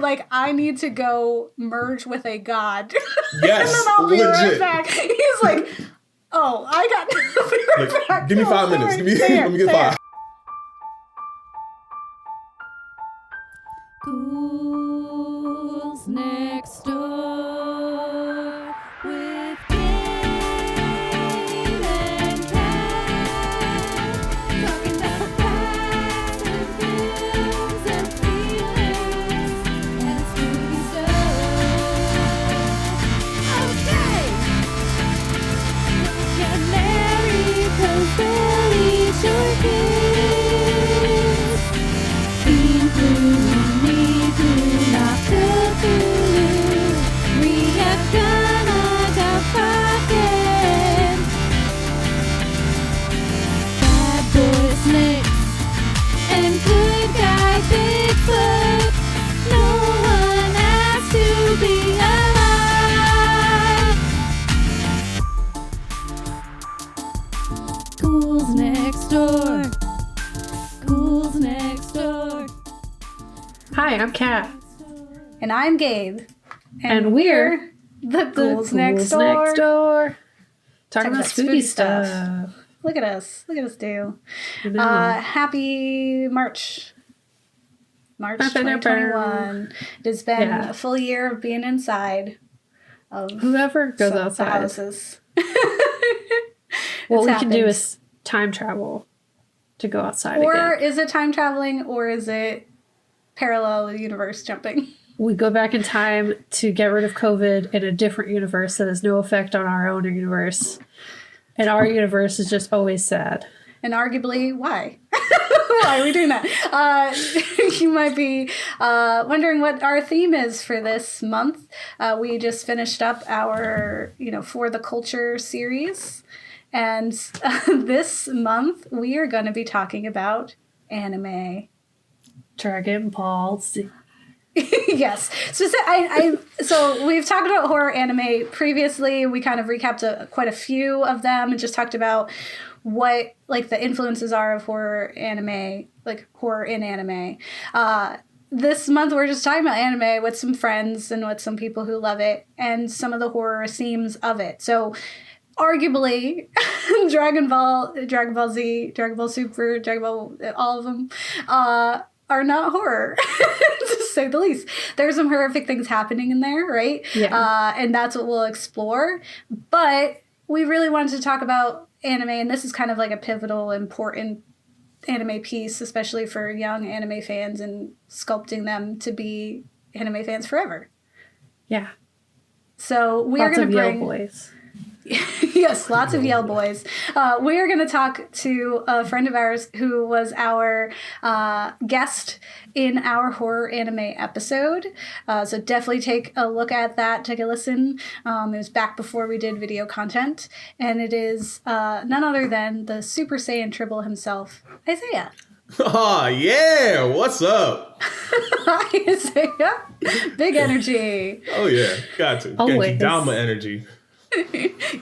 like, I need to go merge with a god. Yes, and then I'll be legit. right back. He's like, oh, I got I'll be right Like, back. give me No, 5 minutes. sorry. Let me get 5. Ghouls next door with Gabe and Kat, talking about past and films and feelings and spooky stuff. Okay, get married 'cause Billy sure gives. Been through Ghouls next door. Ghouls next door. Hi, I'm Kat. And I'm Gabe. And we're the Ghouls next door. Talking about spooky stuff. Look at us. Look at us do. I know. Happy March. March 2021. It has been a full year of being inside of whoever goes the outside. houses. What we can do is time travel to go outside or again. is it time traveling, or is it parallel universe jumping? We go back in time to get rid of COVID in a different universe that has no effect on our own universe. And our universe is just always sad. And arguably, why? Why are we doing that? You might be wondering what our theme is for this month. We just finished up our, For the Culture series. And this month, we are going to be talking about anime. Dragon Ball Z. Yes. So we've talked about horror anime previously. We kind of recapped quite a few of them and just talked about what the influences are of horror anime, like horror in anime. This month we're just talking about anime with some friends and with some people who love it and some of the horror themes of it. So arguably, Dragon Ball Z, Dragon Ball Super, Dragon Ball, all of them, are not horror, to say the least. There's some horrific things happening in there, right? Yeah. And that's what we'll explore. But we really wanted to talk about anime, and this is kind of like a pivotal, important anime piece, especially for young anime fans and sculpting them to be anime fans forever. Yeah. So we are going to bring... Yell boys. Yes, lots of Yell boys. We are going to talk to a friend of ours who was our guest in our horror anime episode. So definitely take a look at that, take a listen. It was back before we did video content. And it is none other than the Super Saiyan Tribble himself, Isaiah. Oh, yeah. What's up? Hi, Isaiah. Big energy. Oh, yeah. Got to. Always. Down energy.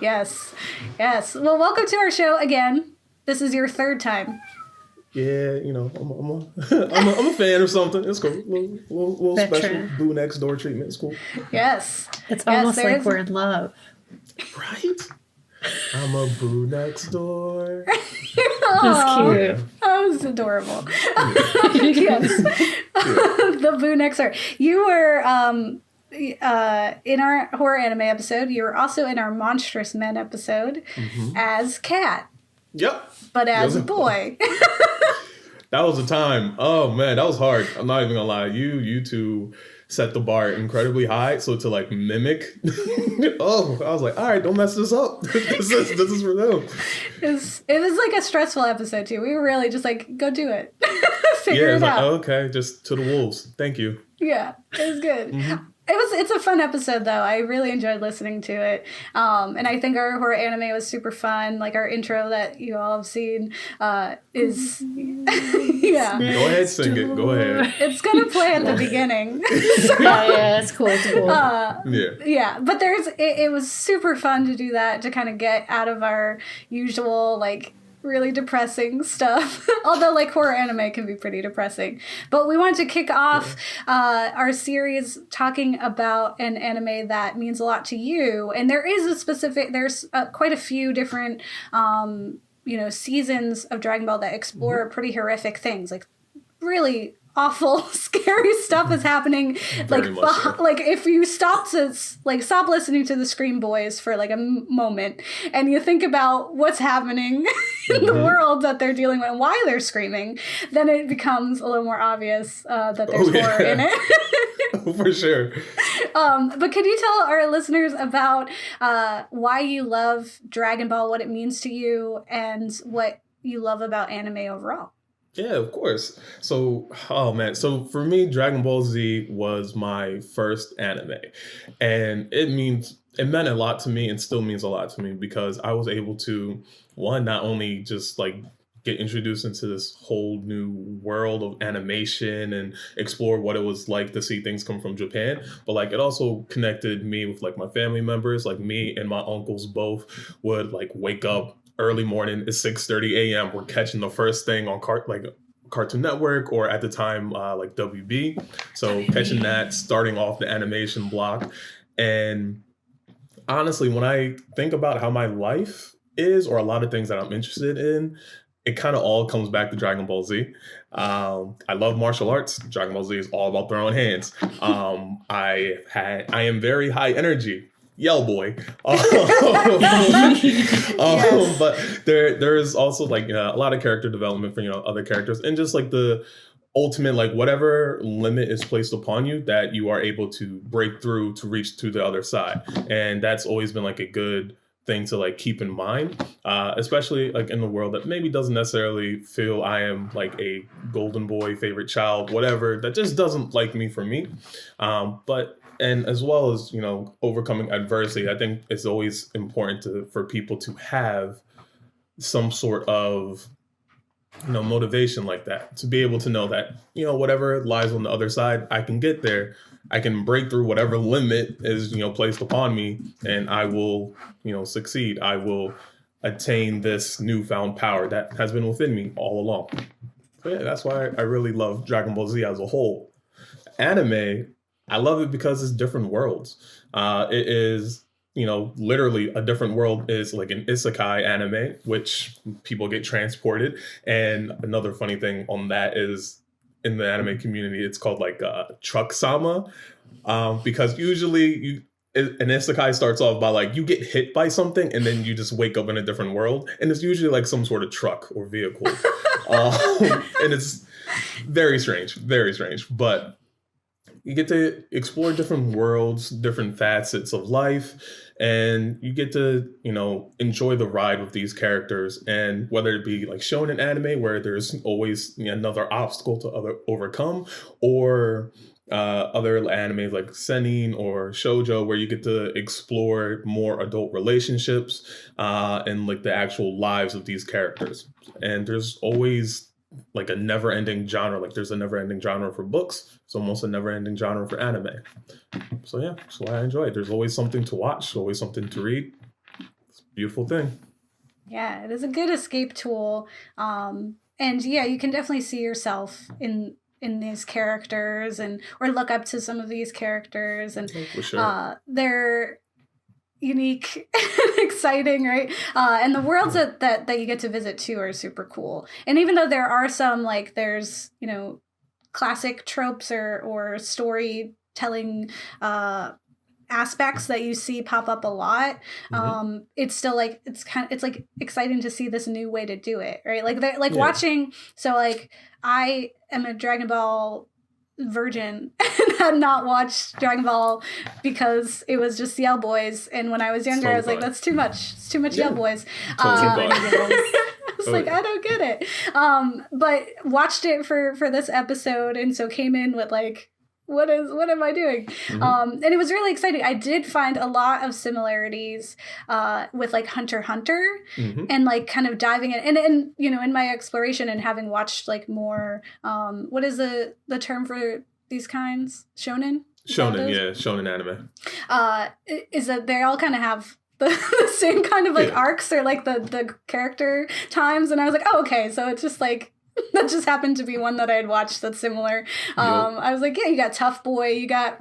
Yes. Well, welcome to our show again. This is your third time. Yeah, I'm a fan of something. It's cool. Little special boo next door treatment. It's cool. Yes. It's almost like we're in love. Right? I'm a boo next door. That's cute. That was adorable. Yes. The boo next door. You were in our horror anime episode. You were also in our Monstrous Men episode as Kat. Yep. But as a boy. That was a time. Oh man, that was hard. I'm not even gonna lie. You two set the bar incredibly high. So to mimic, I was like, all right, don't mess this up. this is for them. It was like a stressful episode too. We were really just like, go do it. Figure it out. Okay, just to the wolves. Thank you. Yeah, it was good. It's a fun episode though. I really enjoyed listening to it. And I think our horror anime was super fun. Like our intro that you all have seen is yeah. Go ahead, sing it. Go ahead. It's gonna play at the beginning. Yeah, it's cool. It's cool. Yeah, but it was super fun to do that, to kind of get out of our usual really depressing stuff. Although like horror anime can be pretty depressing. But we wanted to kick off our series talking about an anime that means a lot to you. And there's quite a few different seasons of Dragon Ball that explore pretty horrific things, like really awful, scary stuff is happening. Like if you stop listening to the Scream Boys for like a moment, and you think about what's happening in the world that they're dealing with and why they're screaming, then it becomes a little more obvious that there's horror in it. For sure. But could you tell our listeners about why you love Dragon Ball, what it means to you, and what you love about anime overall? Yeah, of course. So, so for me, Dragon Ball Z was my first anime, and it meant a lot to me and still means a lot to me because I was able to, one, not only just like get introduced into this whole new world of animation and explore what it was like to see things come from Japan, but like it also connected me with like my family members. Like me and my uncles both would like wake up early morning at 6:30 a.m. We're catching the first thing on Cartoon Network, or at the time like WB. So catching that, starting off the animation block. And honestly, when I think about how my life is, or a lot of things that I'm interested in, it kind of all comes back to Dragon Ball Z. I love martial arts. Dragon Ball Z is all about throwing hands. I am very high energy. Yell boy. Yes. But there is also like a lot of character development for other characters, and just like the ultimate, like whatever limit is placed upon you, that you are able to break through to reach to the other side. And that's always been like a good thing to like keep in mind, especially like in the world that maybe doesn't necessarily feel I am like a golden boy, favorite child, whatever, that just doesn't like me for me. And as well as, overcoming adversity, I think it's always important for people to have some sort of, motivation like that, to be able to know that, whatever lies on the other side, I can get there. I can break through whatever limit is, placed upon me, and I will, succeed. I will attain this newfound power that has been within me all along. So yeah, that's why I really love Dragon Ball Z as a whole. Anime, I love it because it's different worlds. It is, literally a different world is like an isekai anime, which people get transported. And another funny thing on that is in the anime community, it's called like truck sama, because usually an isekai starts off by like you get hit by something and then you just wake up in a different world. And it's usually like some sort of truck or vehicle. And it's very strange, but you get to explore different worlds, different facets of life, and you get to, enjoy the ride with these characters. And whether it be like shown in anime, where there's always another obstacle to overcome, or other animes like Seinen or Shoujo, where you get to explore more adult relationships and like the actual lives of these characters. And there's always like a never-ending genre. Like there's a never-ending genre for books. It's almost a never-ending genre for anime. So yeah, that's why I enjoy it. There's always something to watch, always something to read. It's a beautiful thing. Yeah, it is a good escape tool. And yeah, you can definitely see yourself in these characters or look up to some of these characters, and for sure. They're unique and exciting, right? And the worlds that you get to visit too are super cool. And even though there are some like there's classic tropes or storytelling aspects that you see pop up a lot, it's still like it's like exciting to see this new way to do it, right? Like watching. So like I am a Dragon Ball virgin and had not watched Dragon Ball because it was just Yell Boys, and when I was younger, I was like, that's too much. It's too much Yell Boys. I was like, I don't get it. But watched it for this episode, and so came in with like, what am I doing? And it was really exciting. I did find a lot of similarities with like Hunter x Hunter, and like kind of diving in and in my exploration and having watched like more what is the term for these kinds? Shonen? Shonen anime. Is that they all kind of have the same kind of like Yeah. arcs or like the character times, and I was like, oh, okay, so it's just like that just happened to be one that I had watched that's similar. I was like, yeah, you got Tough Boy, you got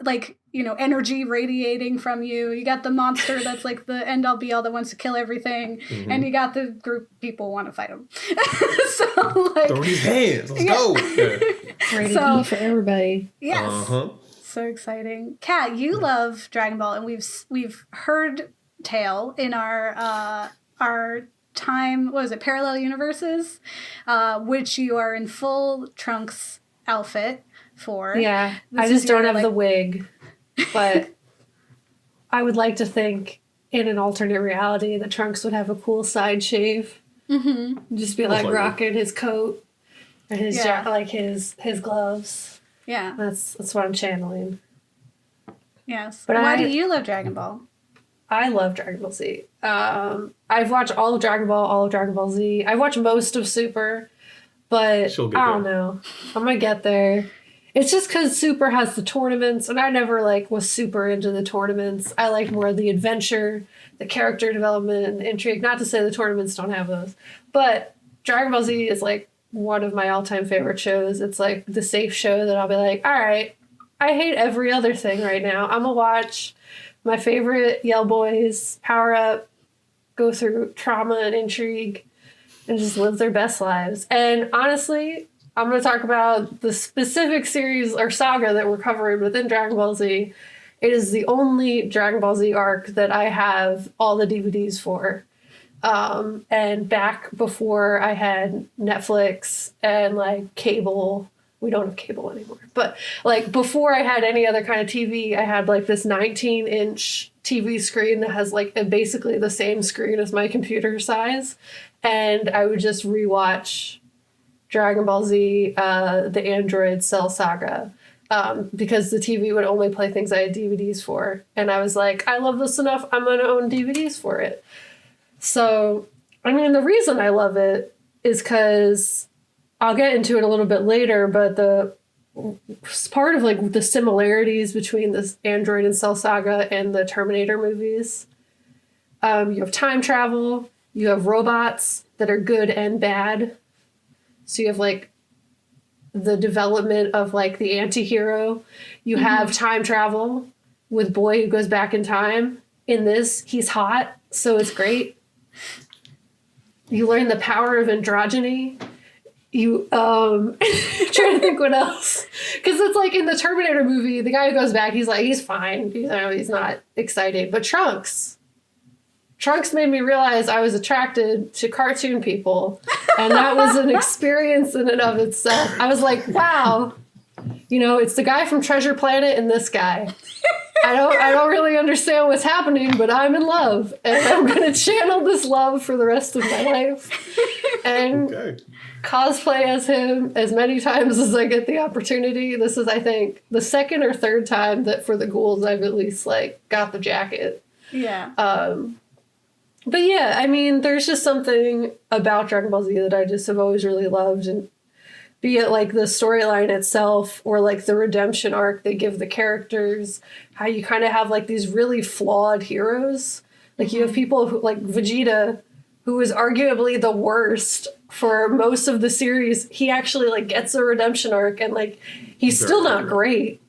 like, you know, energy radiating from you, you got the monster that's like the end all be all that wants to kill everything, and you got the group people want to fight him. So like, Throw these hands. Let's go. Yeah. Rated So- E for everybody. yes. Uh-huh. So exciting. Kat, you love Dragon Ball, and we've heard tale in our time, what was it, parallel universes, which you are in full Trunks outfit for. Yeah, This I is just don't your, have the like- wig, but I would like to think in an alternate reality that Trunks would have a cool side shave. Mm-hmm. Just be like likely. rocking his coat and his Yeah. like his gloves. Yeah. That's what I'm channeling. Yes. But Why I- do you love Dragon Ball? I love Dragon Ball Z. I've watched all of Dragon Ball, all of Dragon Ball Z. I've watched most of Super, but She'll get I don't there. know. I'm gonna get there. It's just because Super has the tournaments, and I never like was super into the tournaments. I like more the adventure, the character development, and the intrigue. Not to say the tournaments don't have those, but Dragon Ball Z is like one of my all-time favorite shows. It's like the safe show that I'll be like, all right, I hate every other thing right now. I'm gonna watch my favorite Yell Boys power up, go through trauma and intrigue, and just live their best lives. And honestly, I'm going to talk about the specific series or saga that we're covering within Dragon Ball Z. It is the only Dragon Ball Z arc that I have all the DVDs for. And back before I had Netflix and like cable, we don't have cable anymore, but like before I had any other kind of TV, I had like this 19-inch TV screen that has like basically the same screen as my computer size. And I would just rewatch Dragon Ball Z, the Android Cell Saga, because the TV would only play things I had DVDs for. And I was like, I love this enough, I'm going to own DVDs for it. So, I mean, the reason I love it is because I'll get into it a little bit later, but the part of like the similarities between this Android and Cell Saga and the Terminator movies, you have time travel, you have robots that are good and bad. So you have like the development of like the anti-hero. You have time travel with Boy who goes back in time. In this, he's hot, so it's great. You learn the power of androgyny. You trying to think what else, because it's like in the Terminator movie, the guy who goes back, he's like, he's fine, you know, he's not excited. But Trunks made me realize I was attracted to cartoon people, and that was an experience in and of itself. I was like, wow, you know, it's the guy from Treasure Planet and this guy. I don't really understand what's happening, but I'm in love, and I'm gonna channel this love for the rest of my life. And Okay. cosplay as him as many times as I get the opportunity. This is, I think, the second or third time that for the Ghouls I've at least like got the jacket. Yeah. But yeah, I mean, there's just something about Dragon Ball Z that I just have always really loved, and be it like the storyline itself or like the redemption arc they give the characters, how you kind of have like these really flawed heroes. Like you have people who, like Vegeta, who is arguably the worst for most of the series. He actually like gets a redemption arc, and like he's Very still not accurate. great.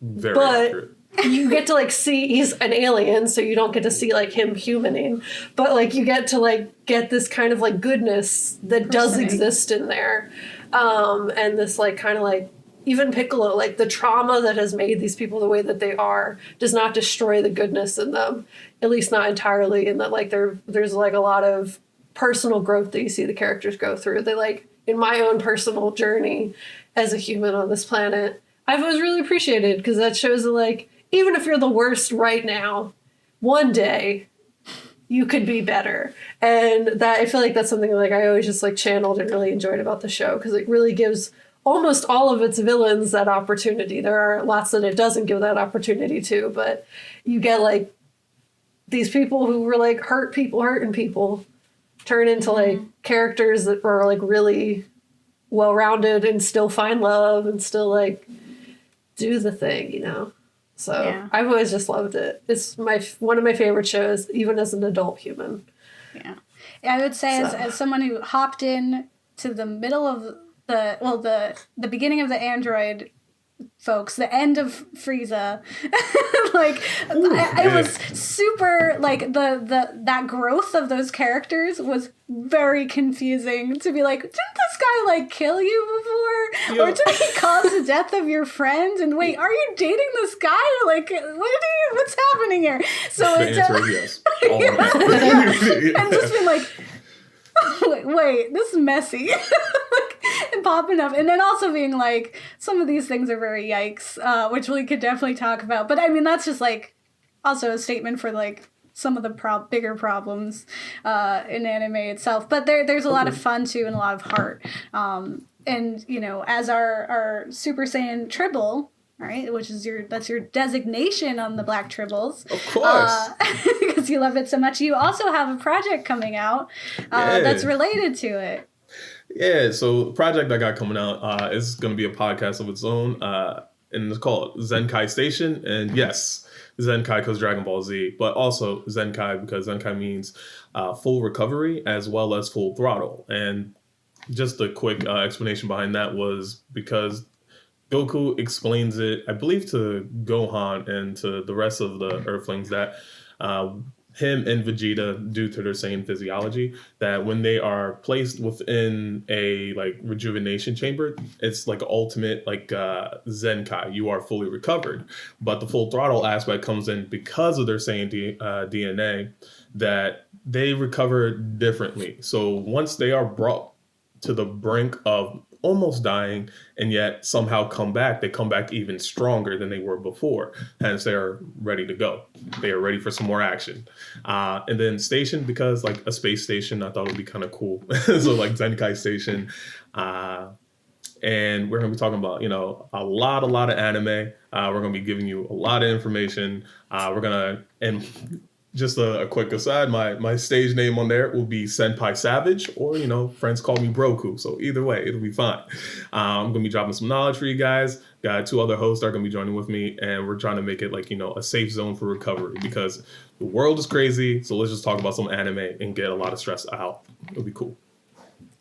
Very But- accurate. You get to like see, he's an alien, so you don't get to see like him humaning, but like you get to like get this kind of like goodness that does Personing. exist in there. And this like kind of like even Piccolo, like the trauma that has made these people the way that they are does not destroy the goodness in them, at least not entirely. And that like there's like a lot of personal growth that you see the characters go through. They like, in my own personal journey as a human on this planet, I've always really appreciated, because that shows that like, even if you're the worst right now, one day you could be better. And that, I feel like that's something like I always just like channeled and really enjoyed about the show, because it really gives almost all of its villains that opportunity. There are lots that it doesn't give that opportunity to, but you get like these people who were like hurting people turn into like characters that are like really well-rounded and still find love and still like do the thing, you know? So Yeah. I've always just loved it. It's one of my favorite shows, even as an adult human. Yeah. I would say So. as someone who hopped in to the middle of the beginning of the Android folks, the end of Frieza, like it was super, like that growth of those characters was very confusing to be like, didn't this guy like kill you before? Yeah. Or did he cause the death of your friend? And wait, are you dating this guy? Like, what's happening here? So The it's answer is yes. All of it. and just being like, wait, this is messy. And popping up. And then also being like, some of these things are very yikes, which we could definitely talk about. But I mean, that's just like also a statement for like some of the bigger problems in anime itself. But there's a lot of fun too and a lot of heart. And, you know, as our Super Saiyan Tribble, right, which is that's your designation on the Black Tribbles. Of course. Because you love it so much. You also have a project coming out that's related to it. Yeah, so the project I got coming out is going to be a podcast of its own, and it's called Zenkai Station. And yes, Zenkai because Dragon Ball Z, but also Zenkai because Zenkai means full recovery as well as full throttle. And just a quick explanation behind that was because Goku explains it, I believe, to Gohan and to the rest of the Earthlings that him and Vegeta, due to their Saiyan physiology, that when they are placed within a like rejuvenation chamber, it's like ultimate like Zenkai. You are fully recovered, but the full throttle aspect comes in because of their Saiyan DNA that they recover differently. So once they are brought to the brink of almost dying and yet somehow come back, they come back even stronger than they were before. Hence, they are ready to go. They are ready for some more action. And then Station, because like a space station, I thought it would be kind of cool. So like Zenkai Station. And we're going to be talking about, you know, a lot of anime. We're going to be giving you a lot of information. And just a quick aside, my stage name on there will be Senpai Savage, or, you know, friends call me Broku. So either way, it'll be fine. I'm going to be dropping some knowledge for you guys. Got 2 other hosts that are going to be joining with me, and we're trying to make it like, you know, a safe zone for recovery because the world is crazy. So let's just talk about some anime and get a lot of stress out. It'll be cool.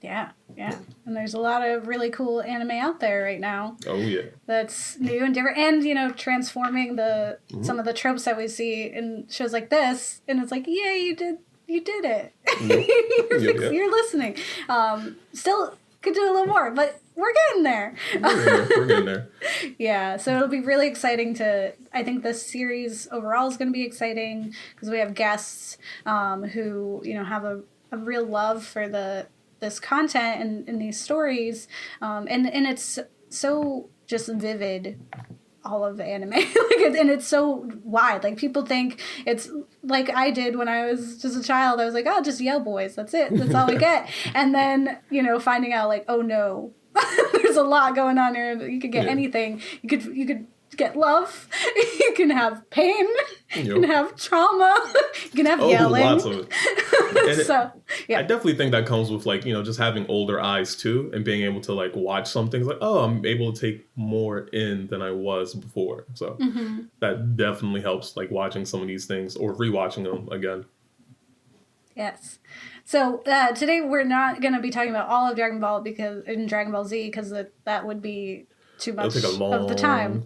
Yeah. And there's a lot of really cool anime out there right now. Oh, yeah. That's new and different. And, you know, transforming some of the tropes that we see in shows like this. And it's like, yeah, you did it. Yep. You're listening. Still could do a little more, but we're getting there. We're getting there. Yeah, so it'll be really exciting I think this series overall is going to be exciting because we have guests who, you know, have a real love for this content and these stories, and it's so just vivid, all of the anime, and it's so wide. Like people think it's like I did when I was just a child. I was like, oh, just Yell Boys. That's it. That's all we get. And then, you know, finding out like, oh no, there's a lot going on here. You could get anything. You could get love. You can have pain. You can have trauma. You can have yelling. Lots of it. So, yeah. I definitely think that comes with like, you know, just having older eyes too and being able to like watch some things like, oh, I'm able to take more in than I was before. So that definitely helps like watching some of these things or rewatching them again. Yes. So today we're not going to be talking about all of Dragon Ball in Dragon Ball Z because that would be too much It'll take a long of the time.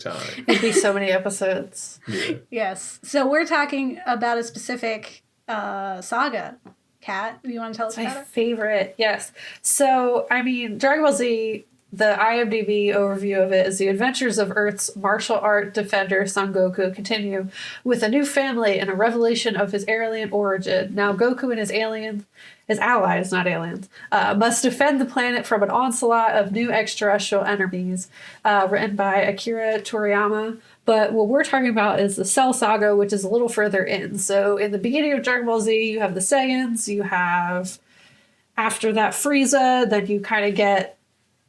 It'd be so many episodes. Yeah. Yes. So we're talking about a specific saga. Kat, you want to tell us My about it? favorite, yes. So, I mean, Dragon Ball Z, the IMDb overview of it is the adventures of Earth's martial art defender Son Goku continue with a new family and a revelation of his alien origin. Now, Goku and his allies, not aliens, must defend the planet from an onslaught of new extraterrestrial enemies, written by Akira Toriyama. But what we're talking about is the Cell Saga, which is a little further in. So in the beginning of Dragon Ball Z, you have the Saiyans, you have, after that, Frieza, then you kind of get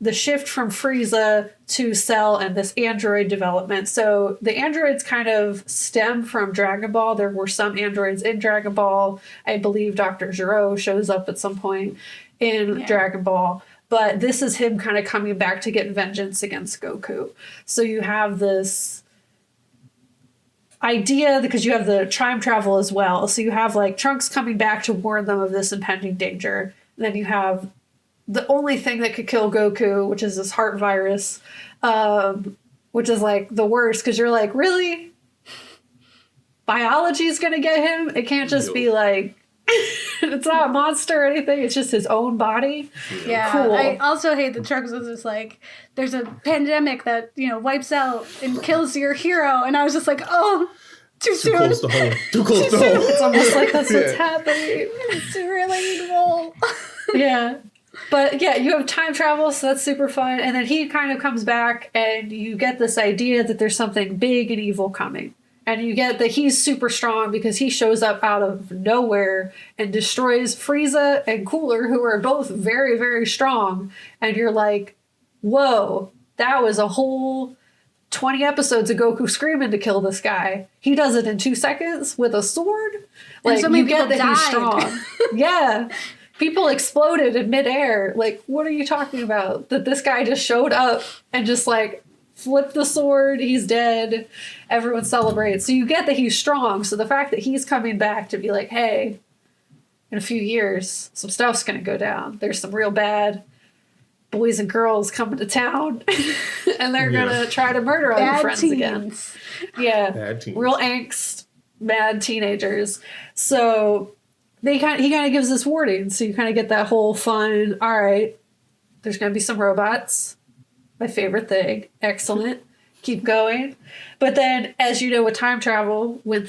the shift from Frieza to Cell and this android development. So the androids kind of stem from Dragon Ball. There were some androids in Dragon Ball. I believe Dr. Gero shows up at some point in Dragon Ball. But this is him kind of coming back to get vengeance against Goku. So you have this idea, because you have the time travel as well. So you have like Trunks coming back to warn them of this impending danger. Then you have the only thing that could kill Goku, which is this heart virus, which is like the worst because you're like, really? Biology is going to get him? It can't just be like, it's not a monster or anything. It's just his own body. Yeah. Cool. I also hate that Trunks was just like, there's a pandemic that, wipes out and kills your hero. And I was just like, oh, too soon. Close to home. Too close to home. It's almost like that's what's happening. It's really evil. Yeah. But yeah, you have time travel, so that's super fun. And then he kind of comes back and you get this idea that there's something big and evil coming. And you get that he's super strong because he shows up out of nowhere and destroys Frieza and Cooler, who are both very, very strong. And you're like, whoa, that was a whole 20 episodes of Goku screaming to kill this guy. He does it in 2 seconds with a sword. Like, so many you get people that he's died. strong. Yeah. People exploded in midair. Like, what are you talking about? That this guy just showed up and just like flipped the sword, he's dead, everyone celebrates. So you get that he's strong. So the fact that he's coming back to be like, hey, in a few years, some stuff's going to go down. There's some real bad boys and girls coming to town and they're going to try to murder all your friends again. Yeah. Bad teens. Real angst, mad teenagers. So he kind of gives this warning. So you kind of get that whole fun, all right, there's going to be some robots. My favorite thing. Excellent. Keep going. But then, as you know, with time travel, when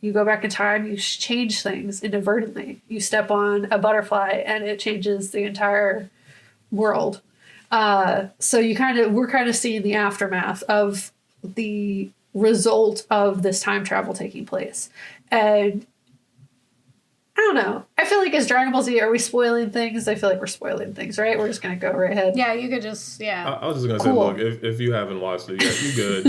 you go back in time, you change things inadvertently. You step on a butterfly and it changes the entire world. So we're kind of seeing the aftermath of the result of this time travel taking place. And I don't know. I feel like as Dragon Ball Z, are we spoiling things? I feel like we're spoiling things, right? We're just going to go right ahead. Yeah, you could just, I was just going to say, look, if you haven't watched it yet, you good.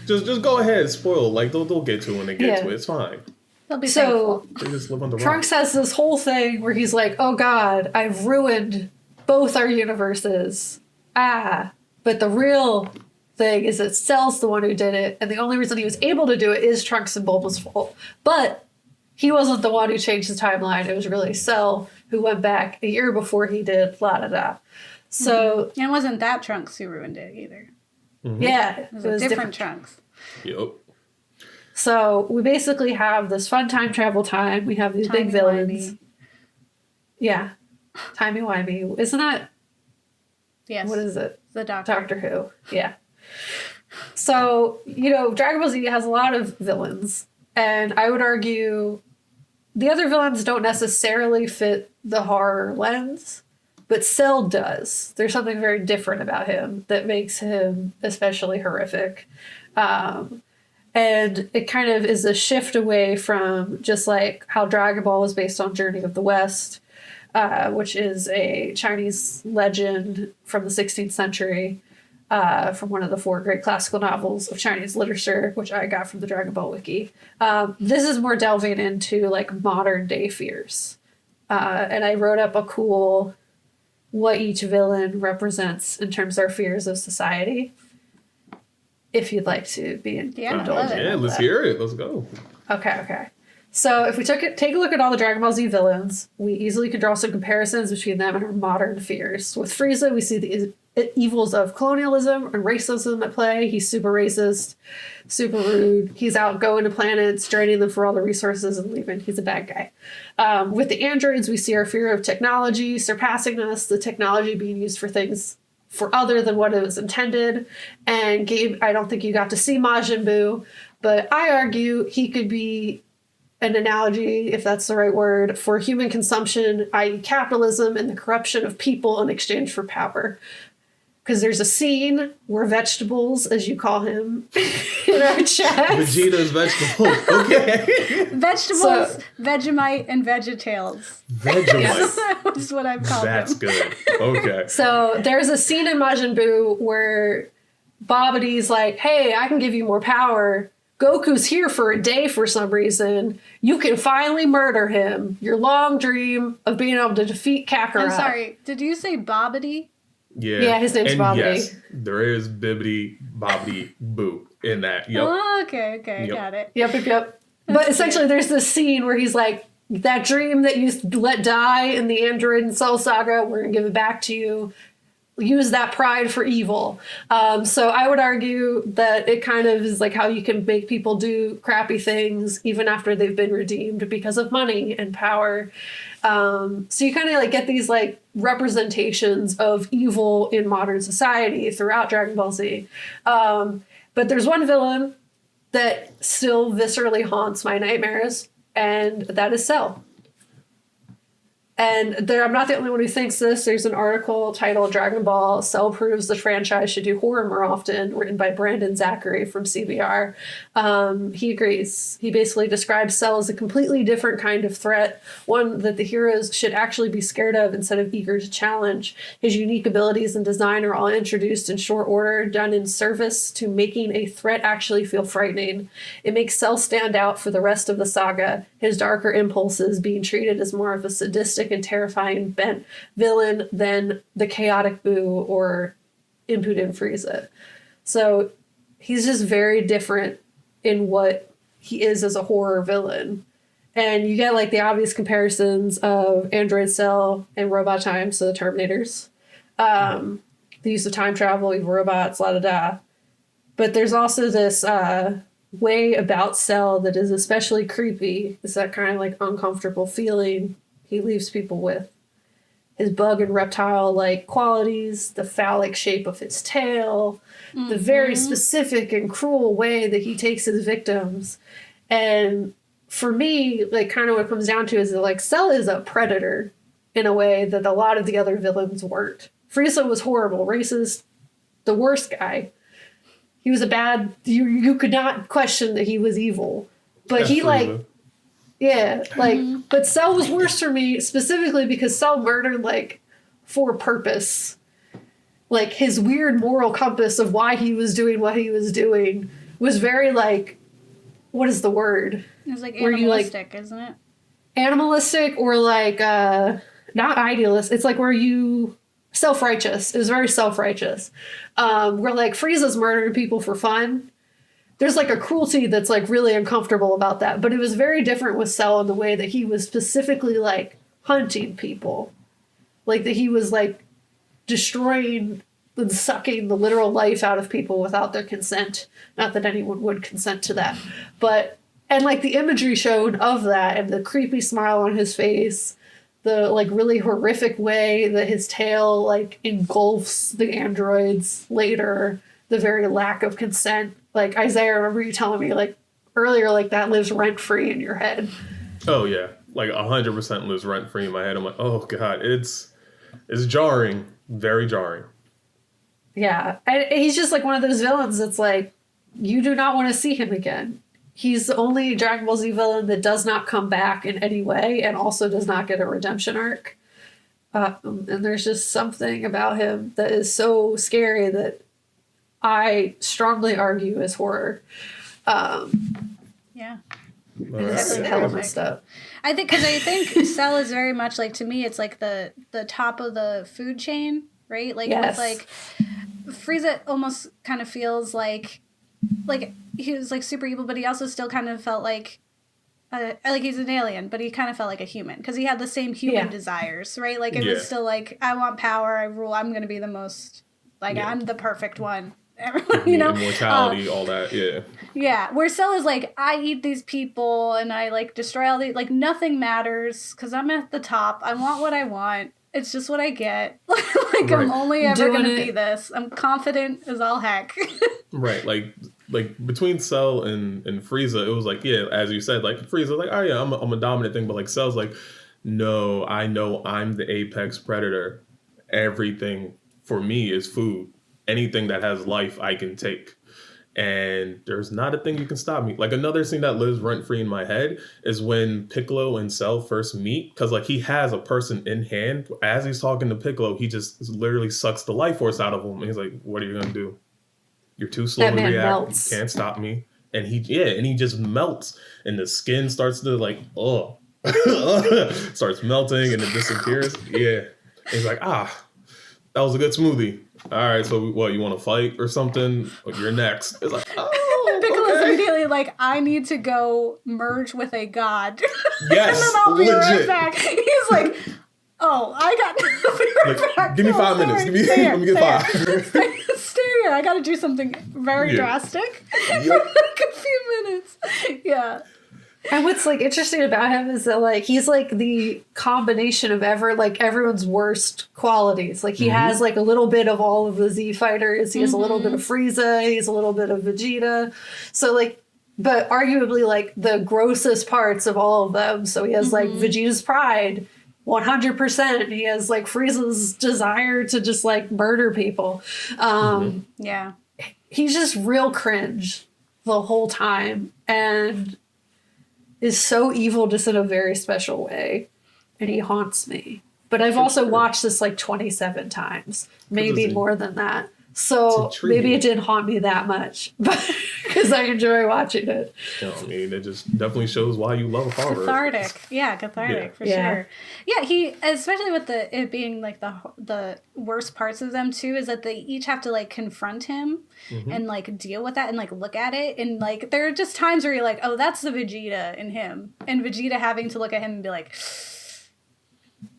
just go ahead, spoil. Like, they'll get to it when they get to it. It's fine. They'll be so they just live on the Trunks has this whole thing where he's like, oh God, I've ruined both our universes. But the real thing is that Cell's the one who did it. And the only reason he was able to do it is Trunks and Bulma's fault. But he wasn't the one who changed the timeline. It was really Cell who went back a year before he did, la-da-da. So... And it wasn't that Trunks who ruined it either. Mm-hmm. Yeah. It was different Trunks. Yep. So we basically have this fun time travel time. We have these big villains. Timey-wimey. Yeah. Timey-wimey. Isn't that... Yes. What is it? The Doctor. Doctor Who. Yeah. So, Dragon Ball Z has a lot of villains. And I would argue the other villains don't necessarily fit the horror lens, but Cell does. There's something very different about him that makes him especially horrific. And it kind of is a shift away from just like how Dragon Ball is based on Journey of the West, which is a Chinese legend from the 16th century. From one of the 4 great classical novels of Chinese literature, which I got from the Dragon Ball Wiki. This is more delving into like modern day fears. And I wrote up a cool what each villain represents in terms of our fears of society. If you'd like to be indulgent. Yeah, let's hear it. Let's go. Okay. So if we take a look at all the Dragon Ball Z villains, we easily could draw some comparisons between them and our modern fears. With Frieza, we see the evils of colonialism and racism at play. He's super racist, super rude. He's out going to planets, draining them for all the resources and leaving. He's a bad guy. With the androids, we see our fear of technology surpassing us, the technology being used for things for other than what it was intended. And Gabe, I don't think you got to see Majin Buu, but I argue he could be an analogy, if that's the right word, for human consumption, i.e. capitalism and the corruption of people in exchange for power. Because there's a scene where Vegetables, as you call him, in our chat. Vegeta's vegetables. Okay. Vegetables, Vegemite, and VeggieTales. Vegemite. That's what I've called That's them. good. Okay. So there's a scene in Majin Buu where Babidi's like, hey, I can give you more power. Goku's here for a day for some reason. You can finally murder him. Your long dream of being able to defeat Kakarot. I'm sorry. Did you say Bobbity? Yeah. Yeah, his name's and Bobbity. Yes, there is Bibbidi Bobbidi Boo in that. Yep. Oh, okay, Yep. got it. Yep. But essentially, there's this scene where he's like, that dream that you let die in the Android and Cell Saga, we're going to give it back to you. Use that pride for evil. So I would argue that it kind of is like how you can make people do crappy things even after they've been redeemed because of money and power. So you kind of like get these like representations of evil in modern society throughout Dragon Ball Z. But there's one villain that still viscerally haunts my nightmares, and that is Cell. And I'm not the only one who thinks this. There's an article titled Dragon Ball Cell Proves the Franchise Should Do Horror More Often, written by Brandon Zachary from CBR. He agrees. He basically describes Cell as a completely different kind of threat, one that the heroes should actually be scared of instead of eager to challenge. His unique abilities and design are all introduced in short order, done in service to making a threat actually feel frightening. It makes Cell stand out for the rest of the saga, his darker impulses being treated as more of a sadistic and terrifying bent villain than the chaotic Boo or impudent Frieza. So he's just very different in what he is as a horror villain. And you get like the obvious comparisons of Android Cell and Robot Time, so the Terminators. The use of time travel, evil robots, la-da-da. But there's also this way about Cell that is especially creepy. It's that kind of like uncomfortable feeling he leaves people with. His bug and reptile-like qualities, the phallic shape of his tail, the very specific and cruel way that he takes his victims. And for me, like kind of what it comes down to is that like Cell is a predator in a way that a lot of the other villains weren't. Frieza was horrible, racist, the worst guy. He was a bad, you could not question that he was evil. But That's he Frieza. like, yeah, like, but Cell was worse for me specifically because Cell murdered, like, for purpose. Like, his weird moral compass of why he was doing what he was doing was very, like, what is the word? It's like Where you, like- animalistic, isn't it? Animalistic or, like, not idealist. It's like where you, self-righteous. It was very self-righteous. Where, like, Frieza's murdering people for fun. There's like a cruelty that's like really uncomfortable about that. But it was very different with Cell in the way that he was specifically like hunting people. Like that he was like destroying and sucking the literal life out of people without their consent. Not that anyone would consent to that. But, and like the imagery shown of that and the creepy smile on his face, the like really horrific way that his tail like engulfs the androids later, the very lack of consent. Like, Isaiah, I remember you telling me, like, earlier, like, that lives rent-free in your head. Oh, yeah. Like, 100% lives rent-free in my head. I'm like, oh, God, it's jarring. Very jarring. Yeah. And he's just, like, one of those villains that's, like, you do not want to see him again. He's the only Dragon Ball Z villain that does not come back in any way and also does not get a redemption arc. And there's just something about him that is so scary that I strongly argue is horror. Yeah. It's hell of messed up. I think Cell is very much like, to me, it's like the top of the food chain, right? Like, Yes. with like Frieza almost kind of feels like he was like super evil, but he also still kind of felt like he's an alien, but he kind of felt like a human because he had the same human desires, right? Like it was still like, I want power, I rule, I'm going to be the most, like I'm the perfect one. Everyone, you know, immortality, all that, yeah. Where Cell is like, I eat these people and I like destroy all these, like nothing matters because I'm at the top. I want what I want. It's just what I get. Like Right. I'm only ever Doing gonna it. be this. I'm confident as all heck. Right, like between Cell and Frieza, it was like, yeah, as you said, like Frieza's like, oh yeah, I'm a dominant thing, but like Cell's like, no, I know I'm the apex predator. Everything for me is food. Anything that has life, I can take. And there's not a thing you can stop me. Like another scene that lives rent-free in my head is when Piccolo and Cell first meet. Because like he has a person in hand. As he's talking to Piccolo, he just literally sucks the life force out of him. And he's like, what are you going to do? You're too slow That to man react. melts. You can't stop me. And he just melts. And the skin starts to like, starts melting and it disappears. Yeah. And he's like, that was a good smoothie. All right, so what, you want to fight or something? You're next. It's like, oh, Piccolo's okay. immediately like, I need to go merge with a god. Yes, and then I'll be right legit. back. He's like, oh, I got to be right Like, back. give me No, 5 minutes. sorry. Give me, Stay here, let me get stay 5. here. Stay here. I got to do something very Yeah. drastic for Yep. like a few minutes. Yeah. And what's like interesting about him is that like he's like the combination of everyone's worst qualities. Like he has like a little bit of all of the Z fighters. He has a little bit of Frieza. He's a little bit of Vegeta. So like, but arguably like the grossest parts of all of them. So he has like Vegeta's pride, 100%. He has like Frieza's desire to just like murder people. Yeah. He's just real cringe the whole time and is so evil just in a very special way. And he haunts me. But I've also watched this like 27 times, maybe more than that. So maybe it didn't haunt me that much, but because I enjoy watching it. I mean, it just definitely shows why you love horror. Cathartic. Yeah, cathartic for sure. Yeah, he, especially with it being like the worst parts of them too, is that they each have to like confront him and like deal with that and like look at it. And like there are just times where you're like, oh, that's the Vegeta in him. And Vegeta having to look at him and be like,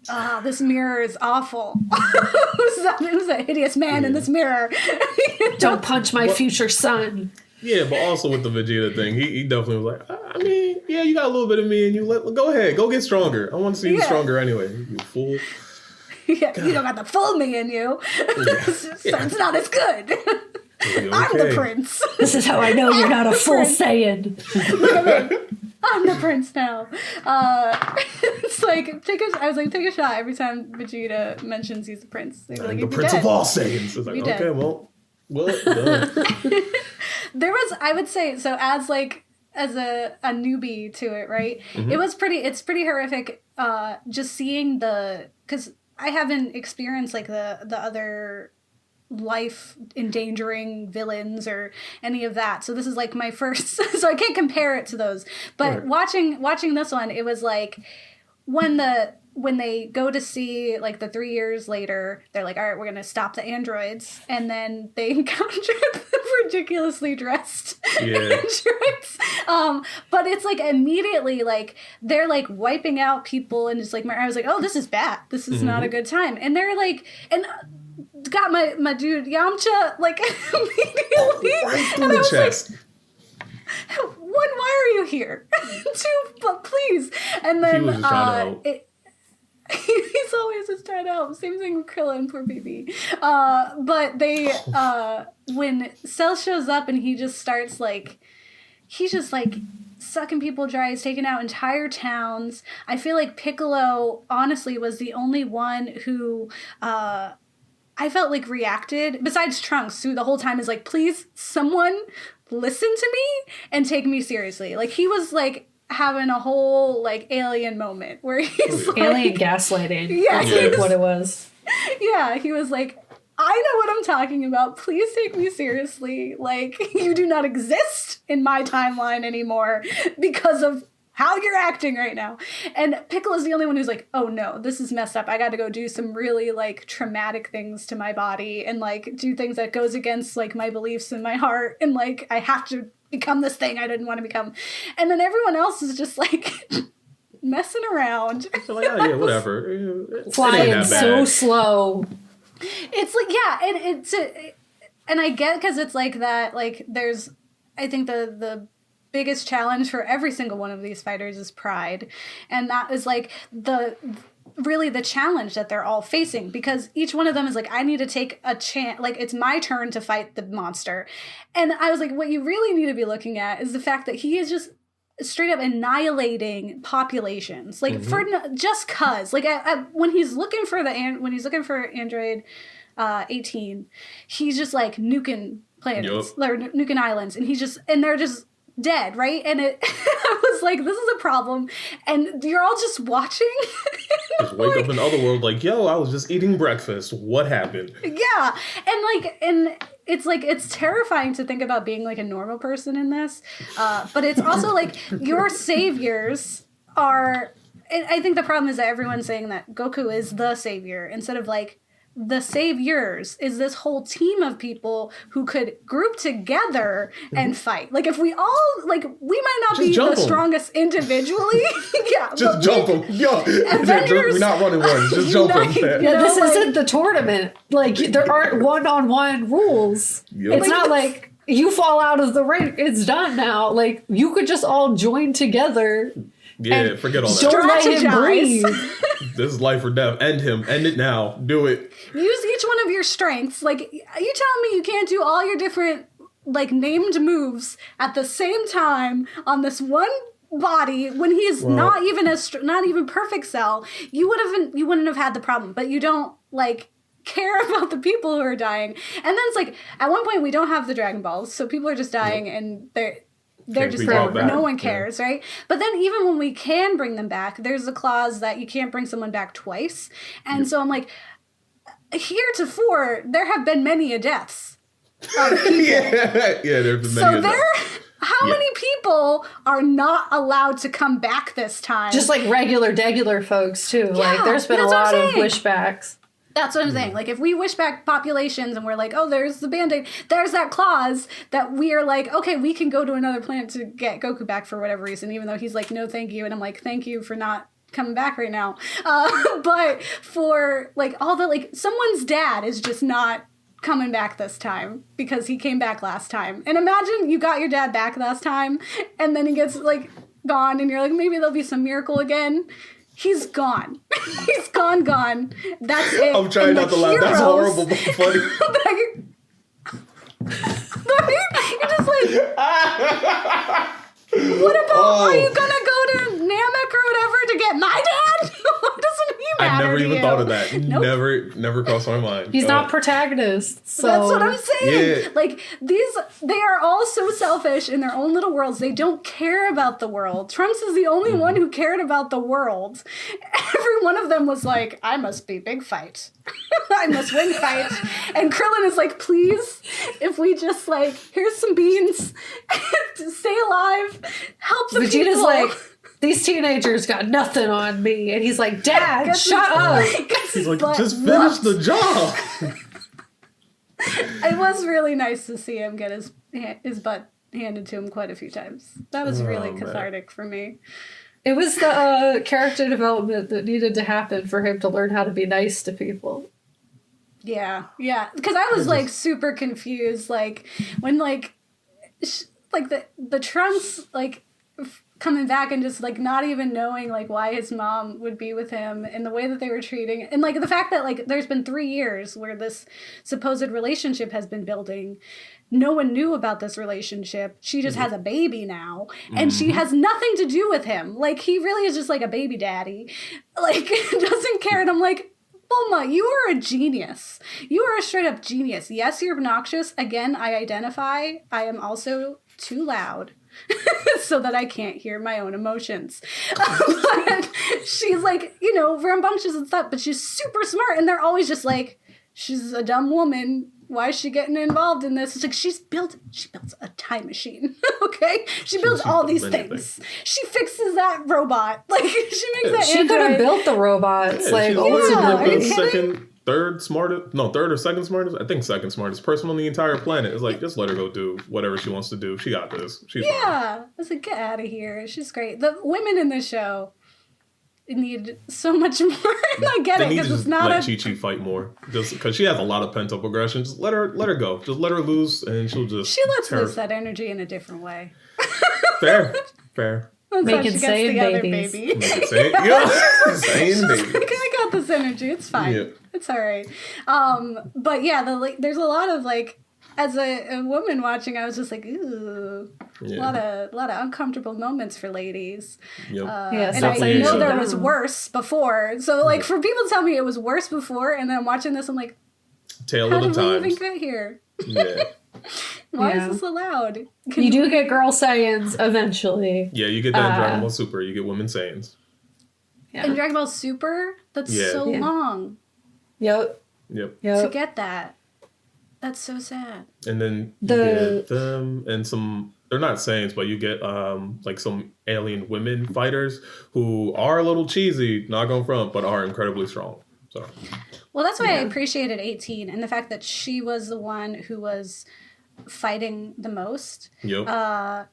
ah, this mirror is awful. Who's that hideous man in this mirror? Don't punch my future son. Yeah, but also with the Vegeta thing, he definitely was like, I mean, yeah, you got a little bit of me in you. Go ahead, go get stronger. I want to see you stronger anyway, you fool. Yeah, you don't got the full me in you. So it's not as good. Okay. I'm the prince. This is how I know you're not a full Saiyan. Look at me. I'm the prince now. It's like, I was like, take a shot every time Vegeta mentions he's the prince. They'd be like, The you'd be prince dead. of all Saiyans. It's like, Be okay, dead. well, done. There was, I would say, so as a newbie to it, right? It's pretty horrific just seeing because I haven't experienced like the other life endangering villains or any of that, so this is like my first so I can't compare it to those, but watching this one, it was like when they go to see like the 3 years later, they're like, all right, we're gonna stop the androids, and then they encounter the ridiculously dressed androids, but it's like immediately like they're like wiping out people, and it's like I was like, oh, this is bad, this is not a good time, and they're like, and got my dude Yamcha like immediately Right through the chest. like, one, why are you here? Two, but please. And then He was just trying to help. he's always just trying to help. Same thing with Krillin, poor baby. But they when Cell shows up and he just starts like, he's just like sucking people dry. He's taking out entire towns. I feel like Piccolo honestly was the only one who I felt like reacted, besides Trunks, who the whole time is like, please, someone listen to me and take me seriously. Like, he was like having a whole like alien moment where he's like, Alien gaslighting. Yeah, That's like what it was. yeah, he was like, I know what I'm talking about. Please take me seriously. Like, you do not exist in my timeline anymore because of how you're acting right now. And Piccolo's the only one who's like, oh no, this is messed up. I got to go do some really like traumatic things to my body and like do things that goes against like my beliefs and my heart. And like, I have to become this thing I didn't want to become. And then everyone else is just like messing around. So like, oh yeah, whatever. It ain't Flying that so bad. slow. It's like, yeah, and and I get, because it's like that, like there's, I think the biggest challenge for every single one of these fighters is pride, and that is like the challenge that they're all facing, because each one of them is like, I need to take a chance, like it's my turn to fight the monster. And I was like, what you really need to be looking at is the fact that he is just straight up annihilating populations, like for just cause, like when he's looking for Android 18, he's just like nuking planets or nuking islands, and they're just dead, right? And I was like, this is a problem, and you're all just watching. Just wake up in the other world like, yo, I was just eating breakfast. What happened? Yeah, and it's like, it's terrifying to think about being like a normal person in this, but it's also like your saviors are. I think the problem is that everyone's saying that Goku is the savior instead of like the saviors is this whole team of people who could group together and fight. Like if we all like, we might not Just be jump the 'em. strongest individually. Yeah, Just jump them. Yo, Avengers we're not running one. Just jump them. unite. Yeah, You this know, like- isn't the tournament. Like, there aren't one-on-one rules. Yep. It's not like you fall out of the ring. It's done now. Like, you could just all join together. Yeah, forget all that. Don't let him Strategize. breathe. This is life or death. End him. End it now. Do it. Use each one of your strengths. Like, you telling me you can't do all your different, like, named moves at the same time on this one body when he's not even not even perfect Cell. You wouldn't have had the problem, but you don't, like, care about the people who are dying. And then it's like, at one point we don't have the Dragon Balls, so people are just dying and they're Can't just be brought back. no one cares, right? But then even when we can bring them back, there's a clause that you can't bring someone back twice. And so I'm like, heretofore, there have been many deaths of people. Yeah, there's been many So of them. how many people are not allowed to come back this time? Just like regular folks, too. Like, there's been a that's what lot I'm of saying. wishbacks. That's what I'm saying. Like, if we wish back populations and we're like, oh, there's the Band-Aid, there's that clause that we are like, okay, we can go to another planet to get Goku back for whatever reason, even though he's like, no, thank you. And I'm like, thank you for not coming back right now. But for, like, all the, like, someone's dad is just not coming back this time because he came back last time. And imagine you got your dad back last time and then he gets, like, gone and you're like, maybe there'll be some miracle again. He's gone. He's gone. That's it. I'm trying And not the to laugh. That's heroes- horrible but funny. You're just like, what about, are you gonna go to Namek or whatever to get my dad? Why doesn't he matter I never to even you? thought of that. Nope. Never crossed my mind. He's not protagonist, so... That's what I'm saying. Yeah. Like, they are all so selfish in their own little worlds. They don't care about the world. Trunks is the only one who cared about the world. Every one of them was like, I must be big fight. I must win fight. And Krillin is like, please, if we just, like, here's some beans, stay alive, help the Vegeta's people. like, these teenagers got nothing on me. And he's like, Dad, Gets shut his- up. gets his He's like, butt just finish whooped. the job. It was really nice to see him get his butt handed to him quite a few times. That was really man. cathartic for me. It was the character development that needed to happen for him to learn how to be nice to people. Yeah. Because I was like super confused, like when like the Trunks like coming back and just like not even knowing like why his mom would be with him and the way that they were treating and like the fact that like there's been 3 years where this supposed relationship has been building. No one knew about this relationship. She just has a baby now and she has nothing to do with him. Like he really is just like a baby daddy. Like doesn't care. And I'm like, Bulma, you are a genius. You are a straight up genius. Yes, you're obnoxious. Again, I identify. I am also too loud so that I can't hear my own emotions. But she's like, you know, rambunctious and stuff, but she's super smart. And they're always just like, she's a dumb woman. Why is she getting involved in this? It's like she built a time machine. Okay? She builds all these things. She fixes that robot. Like she makes that She could have android. built the robots. Yeah, like, she's already Yeah, are you the kidding? third or second smartest. I think second smartest person on the entire planet. It's like just let her go do whatever she wants to do. She got this. She's fine. Yeah. I was like, get out of here. She's great. The women in this show need so much more. And I get They it need to because it's just not let Chi-Chi fight more. Just because she has a lot of pent up aggression. Just let her go. Just let her loose and she'll just She lets terror- loose that energy in a different way. Fair. That's Make how she it gets Saiyan the other babies. baby. Make it say it. Yeah. Saying baby. Like, I got this energy. It's fine. Yeah. It's all right. But yeah, there's a lot of like, as a woman watching, I was just like, ooh, Yeah. a lot of uncomfortable moments for ladies. Yep. Yeah, And I definitely know is. there was worse before. So like for people to tell me it was worse before, and then I'm watching this, I'm like, Tale how of the did we even times. get here? Yeah. Why Yeah. is this allowed? you do get girl Saiyans eventually. Yeah, you get that in Dragon Ball Super. You get women Saiyans. In Dragon Ball Super, that's Yeah. so Yeah. long Yep. to get that. That's so sad. And then you The- get them and some. They're not Saiyans, but you get like some alien women fighters who are a little cheesy, not going front, but are incredibly strong. So Well, that's why I appreciated 18 and the fact that she was the one who was fighting the most. yep.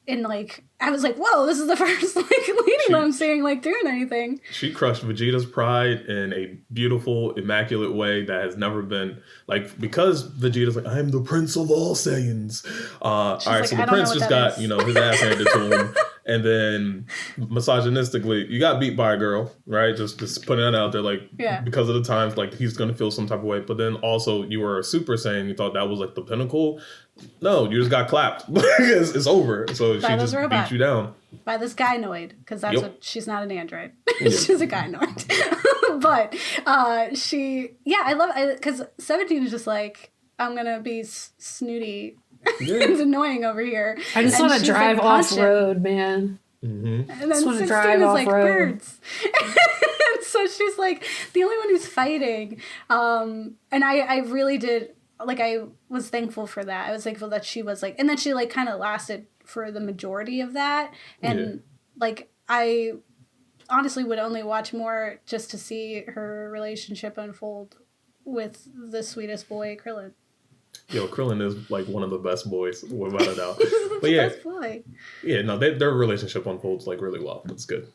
And like, I was like, whoa, this is the first like lady that I'm seeing like doing anything. She crushed Vegeta's pride in a beautiful, immaculate way that has never been like, because Vegeta's like, I'm the prince of all Saiyans. All right, like, so I the don't prince know just what that got, is. his ass handed to him. And then misogynistically, you got beat by a girl, right? Just putting that out there, like, because of the times, like, he's going to feel some type of way. But then also, you were a Super Saiyan. You thought that was, like, the pinnacle. No, you just got clapped. it's over. So By she those just robots. beat you down. By this gynoid, because that's Yep. what she's not an android. She's a gynoid. But I love it because 17 is just like, I'm gonna be snooty. It's annoying over here. I just And want to she's, drive like, off punching. road, man. Mm-hmm. And then Just wanna 16 drive is like off-road. birds. And so she's like the only one who's fighting. And I really did, like, I was thankful for that. I was thankful that she was like, and then she like kind of lasted for the majority of that. And like, I honestly would only watch more just to see her relationship unfold with the sweetest boy, Krillin. Yo, Krillin is like one of the best boys, without a doubt. But The yeah, best boy. no, their relationship unfolds like really well. That's good.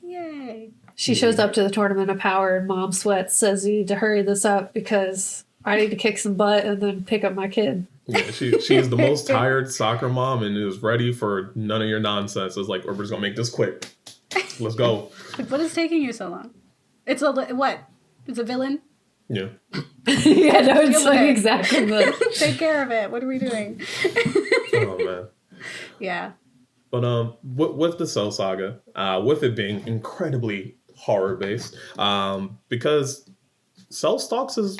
Yay. She shows up to the Tournament of Power and Mom Sweat says you need to hurry this up because I need to kick some butt and then pick up my kid. Yeah, she is the most tired soccer mom and is ready for none of your nonsense. It's like, we're just gonna make this quick. Let's go. Like, what is taking you so long? It's a what? It's a villain. Yeah. Yeah, no, it's Deal with like it. exactly the. Take care of it. What are we doing? Oh man. Yeah. But with the Cell Saga, with it being incredibly horror based, because Cell stalks his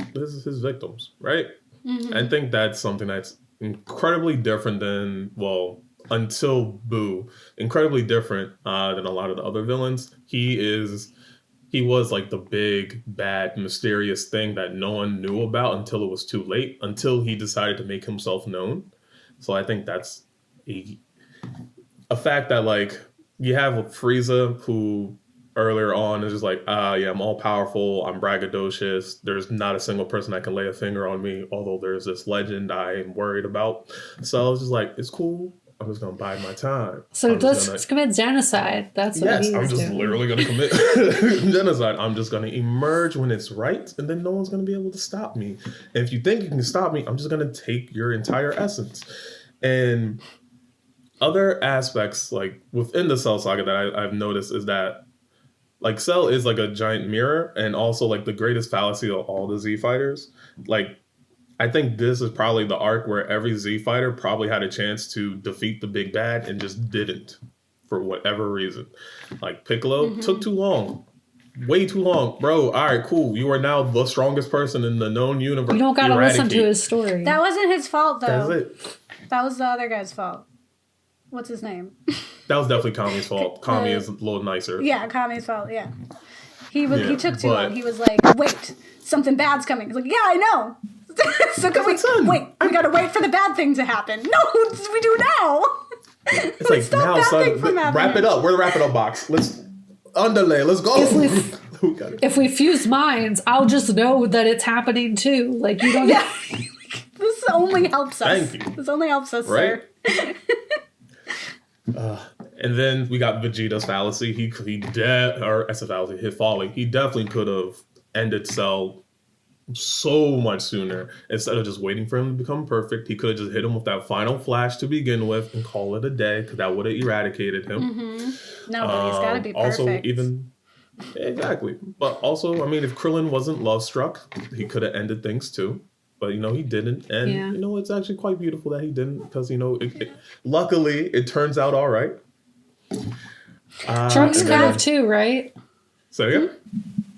victims, right? Mm-hmm. I think that's something that's incredibly different than, well, until Boo, incredibly different than a lot of the other villains. He was like the big, bad, mysterious thing that no one knew about until it was too late, until he decided to make himself known. So I think that's a fact that, like, you have Frieza, who earlier on is just like, yeah, I'm all powerful, I'm braggadocious, there's not a single person that can lay a finger on me, although there's this legend I am worried about. So I was just like, it's cool, I'm just gonna bide my time. So I'm just let's commit genocide. That's what yes, he I'm was just doing. literally gonna commit genocide. I'm just gonna emerge when it's right, and then no one's gonna be able to stop me. And if you think you can stop me, I'm just gonna take your entire essence. And other aspects, like within the Cell Saga, that I've noticed is that, like, Cell is like a giant mirror, and also like the greatest fallacy of all the Z fighters. Like, I think this is probably the arc where every Z fighter probably had a chance to defeat the big bad and just didn't, for whatever reason. Like Piccolo took too long. Way too long. Bro, all right, cool. You are now the strongest person in the known universe. You don't gotta listen to Eradicate. his story. That wasn't his fault, though. That's it. That was the other guy's fault. What's his name? That was definitely Kami's fault. Kami is a little nicer. Yeah, Kami's fault. Yeah. He took too but- long. He was like, wait, something bad's coming. He's like, yeah, I know. So can we wait? We gotta wait for the bad thing to happen. No, we do now. It's like, Stop now, that son, thing from wrap happening. it up. Where's the wrap it up box? Let's underlay. Let's go. Who got it? If we fuse minds, I'll just know that it's happening too. Like you don't. Yeah. This only helps us. Thank you. This only helps us, Right? sir. And then we got Vegeta's fallacy. His folly. He definitely could have ended Cell so much sooner. Instead of just waiting for him to become perfect, he could have just hit him with that final flash to begin with and call it a day, because that would have eradicated him. No, but he's gotta be perfect. Also, exactly. But also, I mean, if Krillin wasn't love struck, he could have ended things too. But, he didn't. And, Yeah. it's actually quite beautiful that he didn't, because, luckily, it turns out all right. Trunks and could then- have too, right? So, yeah.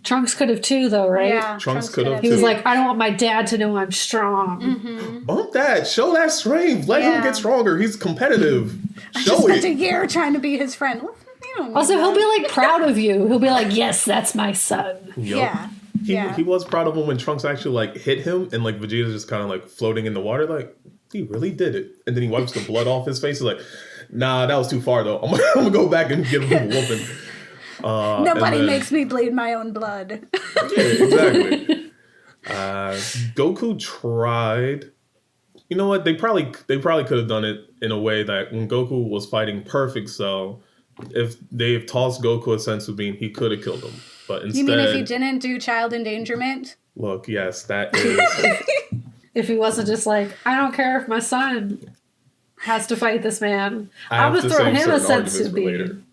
Trunks could have too, though, right? Yeah, Trunks could have He was too. like, I don't want my dad to know I'm strong. Bump that. Show that strength. Let him Yeah. get stronger. He's competitive. I Show just spent a it. year trying to be his friend. Well, you don't Also, need he'll that. be like proud of you. He'll be like, yes, that's my son. Yup. Yeah. He was proud of him when Trunks actually like hit him, and like Vegeta's just kind of like floating in the water, like, he really did it. And then he wipes the blood off his face. He's like, nah, that was too far though. I'm gonna go back and give him a whooping. Nobody and then- makes me bleed my own blood. Yeah, exactly. Goku tried. You know what? They probably could have done it in a way that when Goku was fighting Perfect Cell, if they've tossed Goku a sensu bean, he could have killed him. But instead, You mean if he didn't do child endangerment? look, yes, that is. If he wasn't just like, I don't care if my son has to fight this man. I I'm have gonna to throw save him a certain arguments sensu for later. bean.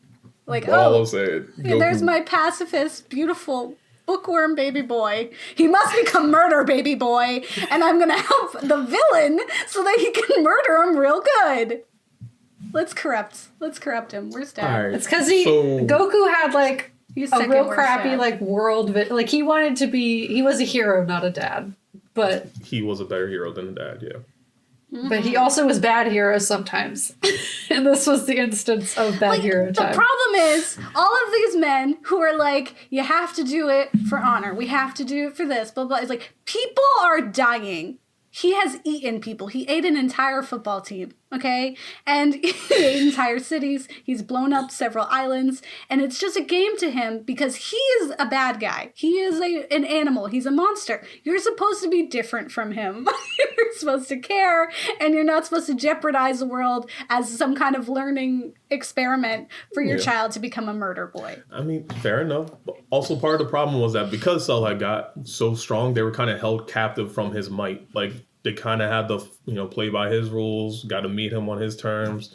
Like, All oh, I'm saying, yeah, there's Goku- my pacifist, beautiful bookworm baby boy. He must become murder baby boy, and I'm gonna help the villain so that he can murder him real good. Let's corrupt him. Where's Dad? All right. It's because So- Goku had like He's a second real worst crappy dad. like world. Like he wanted to be. He was a hero, not a dad. But He was a better hero than Dad, yeah. he also was bad hero sometimes, and this was the instance of bad hero The time. problem is, all of these men who are like, you have to do it for honor. We have to do it for this, blah, blah. It's like, people are dying. He has eaten people. He ate an entire football team, okay? And he ate entire cities. He's blown up several islands. And it's just a game to him because he is a bad guy. He is an animal. He's a monster. You're supposed to be different from him. You're supposed to care, and you're not supposed to jeopardize the world as some kind of learning experiment for your Yeah. child to become a murder boy. I mean, fair enough. But also, part of the problem was that because Cell had got so strong, they were kind of held captive from his might. Like, they kind of had to, play by his rules, got to meet him on his terms.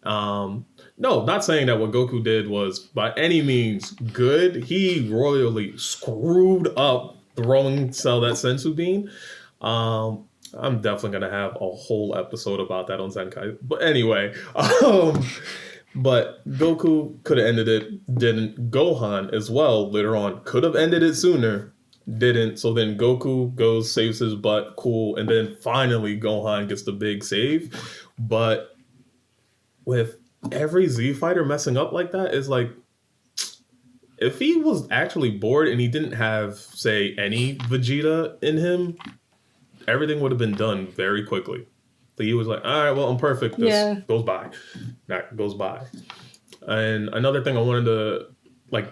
No, not saying that what Goku did was by any means good. He royally screwed up throwing Cell that sensu bean. I'm definitely going to have a whole episode about that on Zenkai. But anyway, but Goku could have ended it, didn't. Gohan as well, later on, could have ended it sooner, didn't. So then Goku goes, saves his butt, cool. And then finally Gohan gets the big save. But with every Z fighter messing up like that, it's like, if he was actually bored and he didn't have, say, any Vegeta in him, everything would have been done very quickly. So he was like, all right, well, I'm perfect. This goes by. That goes by. And another thing I wanted to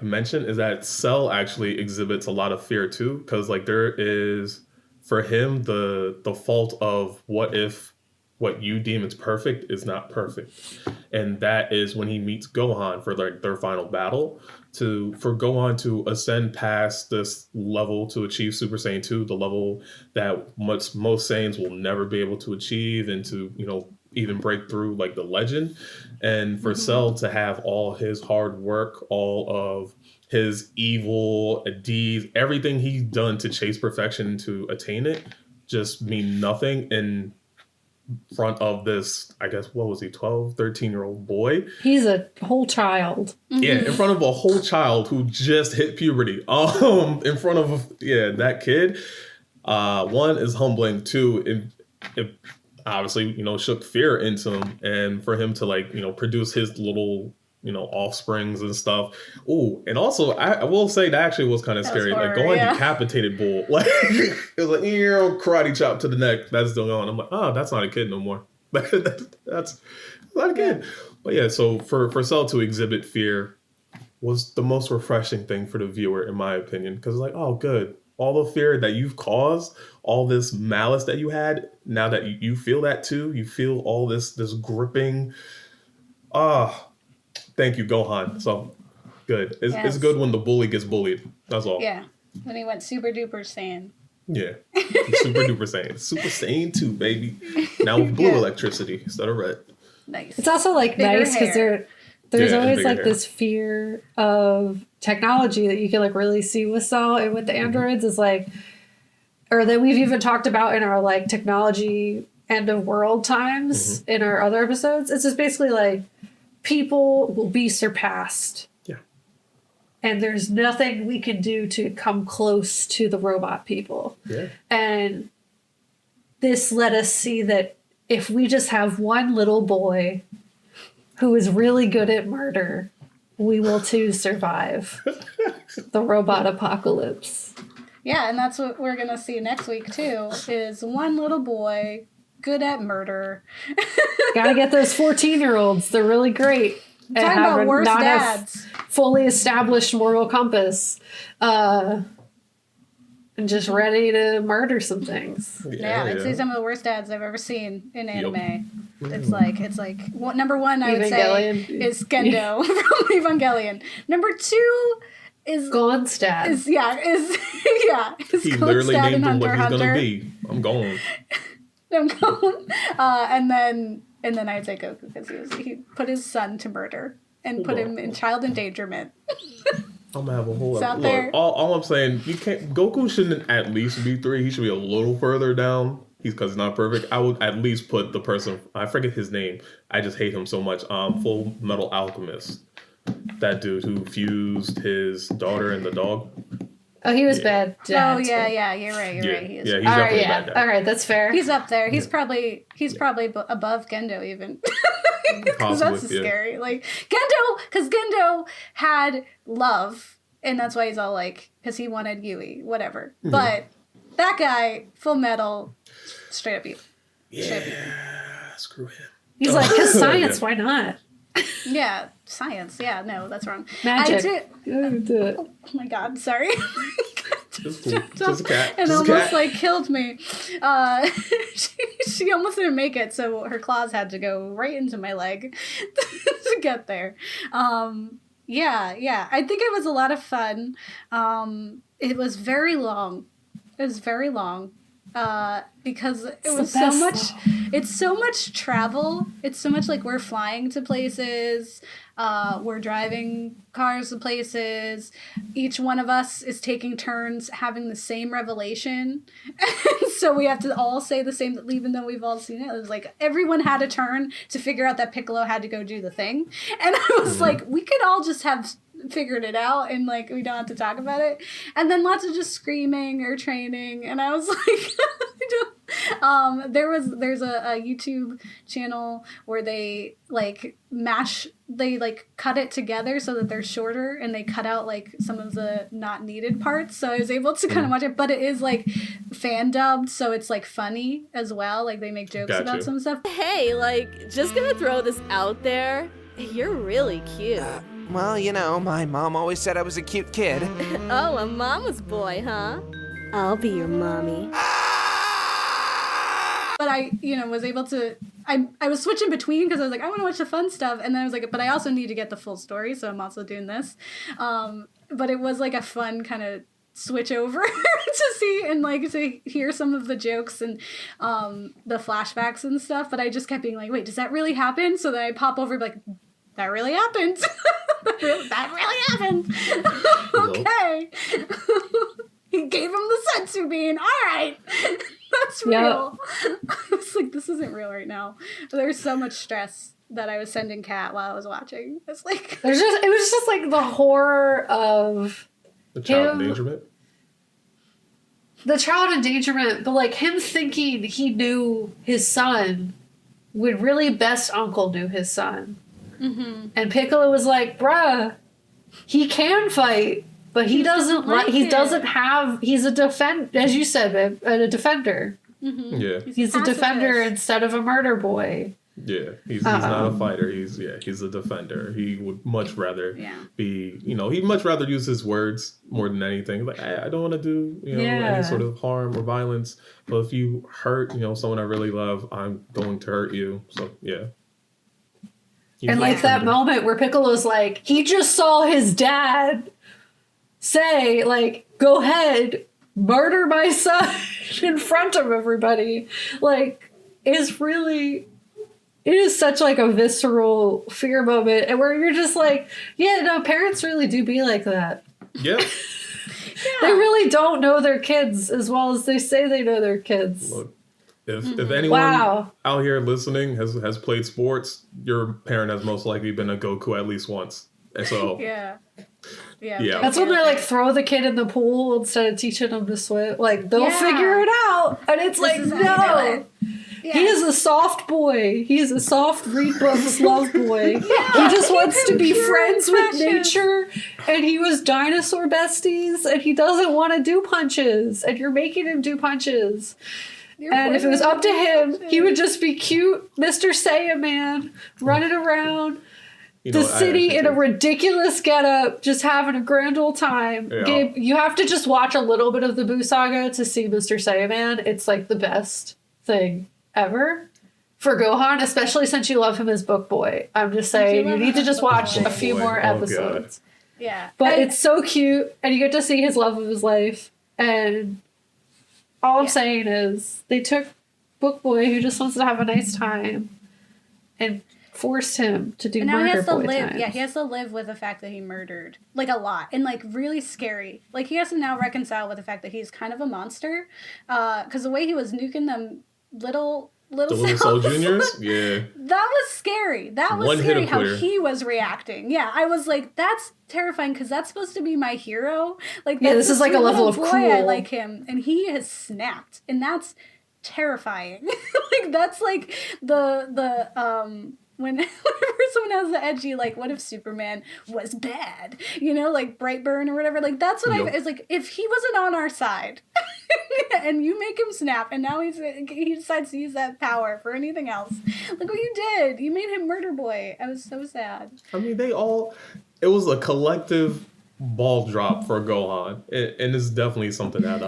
mention is that Cell actually exhibits a lot of fear too, because there is, for him, the fault of what if what you deem is perfect is not perfect. And that is when he meets Gohan for their final battle, for Gohan to ascend past this level to achieve Super Saiyan 2, the level that most Saiyans will never be able to achieve, and to, even break through the legend. And for Cell to have all his hard work, all of his evil deeds, everything he's done to chase perfection, to attain it, just mean nothing in front of this, I guess, what was he, 12, 13-year-old boy? He's a whole child. Yeah, in front of a whole child who just hit puberty. In front of, that kid. One is humbling. Two, it obviously, shook fear into him. And for him to produce his little, offsprings and stuff. Ooh, and also I will say that actually was kind of scary. Going decapitated Bull. It was karate chop to the neck. That's still going. I'm like, oh, that's not a kid no more. That's not a kid. But yeah, so for Cell to exhibit fear was the most refreshing thing for the viewer, in my opinion. Because it's like, oh, good. All the fear that you've caused, all this malice that you had, now that you feel that too, you feel all this gripping. Thank you, Gohan. So good. It's good when the bully gets bullied. That's all. Yeah. When he went super duper Saiyan. Yeah. Super duper Saiyan. Super Saiyan 2, baby. Now with blue electricity instead of red. Nice. It's also Bigger nice because there's always hair. this fear of technology that you can really see with Cell and with the androids is or that we've even talked about in our technology end of world times in our other episodes. It's just basically people will be surpassed. Yeah. And there's nothing we can do to come close to the robot people. Yeah. And this let us see that if we just have one little boy who is really good at murder, we will too survive the robot apocalypse. Yeah, and that's what we're going to see next week, too, is one little boy good at murder. Gotta get those 14-year-olds. They're really great. Talking about worse dads. Fully established moral compass. and just ready to murder some things. Yeah, it's some of the worst dads I've ever seen in anime. Yep. It's like number one I would say Evangelion. is Gendo from Evangelion. Number two is Gonstad. is He literally Gonstad named in him what Hunter he's x gonna Hunter. be. I'm going. I'm going. And then I'd say Goku because he put his son to murder and put him in child endangerment. I'm gonna have a whole It's out look. there. All I'm saying, you can't. Goku shouldn't at least be 3. He should be a little further down. Because he's not perfect. I would at least put the person. I forget his name. I just hate him so much. Full Metal Alchemist. That dude who fused his daughter and the dog. Oh, he was bad. Oh yeah, you're right. You're right. He is. Yeah, he's All right, definitely a yeah. bad guy. All right, that's fair. He's up there. He's probably above Gendo even. Because that's Possibly, yeah. scary. Like because Gendo had love, and that's why he's all like, because he wanted Yui, whatever. Mm-hmm. But that guy, Full Metal, straight up evil. Straight up evil. Screw him. He's like, because science, why not? Yeah, science. Yeah, no, that's wrong. Magic. I did. Do it. Oh my god, sorry. Just cool. Just a cat. And Just a almost cat. like killed me. She almost didn't make it, so her claws had to go right into my leg to get there. Yeah. I think it was a lot of fun. It was very long. Because it was so much. It's so much travel. It's so much like we're flying to places. We're driving cars to places. Each one of us is taking turns having the same revelation. So we have to all say the same, even though we've all seen it. It was like everyone had a turn to figure out that Piccolo had to go do the thing. And I was like, we could all just have figured it out and like we don't have to talk about it. And then lots of just screaming or training. And I was like, there's a YouTube channel where they like cut it together so that they're shorter and they cut out like some of the not needed parts. So I was able to kind of watch it, but it is like fan dubbed, so it's like funny as well. Like they make jokes about some stuff. Hey, like, just gonna throw this out there. You're really cute. Well, you know, my mom always said I was a cute kid. Oh, a mama's boy, huh? I'll be your mommy. But I, was able to, I was switching between because I was like, I want to watch the fun stuff. And then I was like, but I also need to get the full story. So I'm also doing this. But it was like a fun kind of switch over to see and like to hear some of the jokes and the flashbacks and stuff. But I just kept being like, wait, does that really happen? So then I pop over and be like, that really happened. That really happened. Okay. He gave him the sensu bean. All right. That's real. I was like, this isn't real right now. There's so much stress that I was sending Kat while I was watching. It's like it was just like the horror of The child endangerment. the child endangerment, but like him thinking he knew his son when really best uncle knew his son. Mm-hmm. And Piccolo was like, bruh, he can fight, but he doesn't like he's a as you said, babe, a defender. Mm-hmm. Yeah. He's a defender instead of a murder boy. Yeah, he's not a fighter. He's a defender. He would much rather be, he'd much rather use his words more than anything. Like, I don't want to do, any sort of harm or violence. But if you hurt, someone I really love, I'm going to hurt you. So, yeah. And like that moment where Piccolo's like, he just saw his dad say, like, go ahead, murder my son in front of everybody. Like, it is such like a visceral fear moment, and where you're just like, yeah, no, parents really do be like that. Yep. They really don't know their kids as well as they say they know their kids. Look, if anyone out here listening has played sports, your parent has most likely been a Goku at least once. And so yeah. That's when they like throw the kid in the pool instead of teaching them to swim. Like they'll figure it out, and it's like, no. Yes. He is a soft boy. He's a soft read books love boy. He just wants to be friends with nature, and he was dinosaur besties, and he doesn't want to do punches, and you're making him do punches. And if it was up to him, he would just be cute Mr. Saiyan man running around. the city in a ridiculous getup, just having a grand old time. Yeah. Gabe, you have to just watch a little bit of the Boo Saga to see Mr. Saiyan. It's like the best thing ever for Gohan, especially since you love him as Book Boy. I'm just saying, you need to just watch a few more episodes. Yeah. But it's so cute, and you get to see his love of his life. And all I'm saying is, they took Book Boy, who just wants to have a nice time, and forced him to do murder he has to boy live. times. Yeah, he has to live with the fact that he murdered, like, a lot, and like really scary. Like, he has to now reconcile with the fact that he's kind of a monster, because the way he was nuking them little Soul Juniors, yeah, that was scary. That was scary how he was reacting. Yeah, I was like, that's terrifying because that's supposed to be my hero. Like, that's this is like a level of boy. cool. I like him, and he has snapped, and that's terrifying. Like, that's like the whenever someone has the edgy, like, what if Superman was bad? You know, like Brightburn or whatever. Like, that's what it's like, if he wasn't on our side and you make him snap and now he decides to use that power for anything else. Look what you did. You made him murder boy. I was so sad. I mean, it was a collective ball drop for Gohan. And it's definitely something that,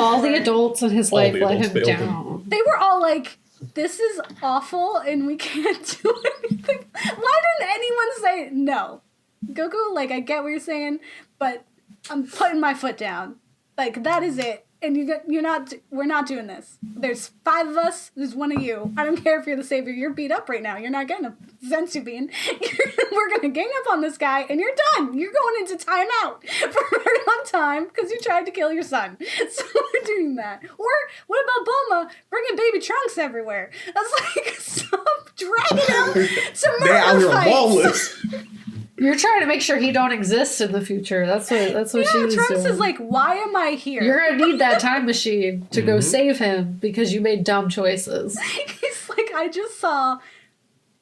all the adults in his life let him down. They were all like, this is awful and we can't do anything. Why didn't anyone say no? Goku, like, I get what you're saying, but I'm putting my foot down. Like, that is it. And we're not doing this. There's 5 of us, there's 1 of you. I don't care if you're the savior, you're beat up right now. You're not getting a sensu bean. We're gonna gang up on this guy and you're done. You're going into timeout for a very long time because you tried to kill your son. So we're doing that. Or what about Bulma bringing baby Trunks everywhere? That's like, stop dragging out some murder fights. You're trying to make sure he don't exist in the future. That's what she's Trunks doing. is like, why am I here? You're gonna need that time machine to go save him because you made dumb choices. He's like, I just saw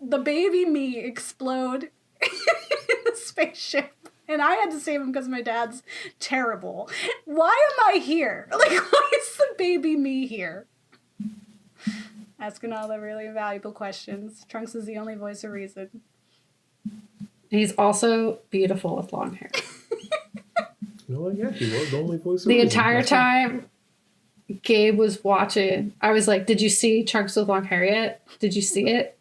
the baby me explode in the spaceship, and I had to save him because my dad's terrible. Why am I here? Like, why is the baby me here? Asking all the really valuable questions. Trunks is the only voice of reason. He's also beautiful with long hair. Yeah, he was the only voice of the reason. entire time Gabe was watching, I was like, did you see Trunks with long hair yet? Did you see it?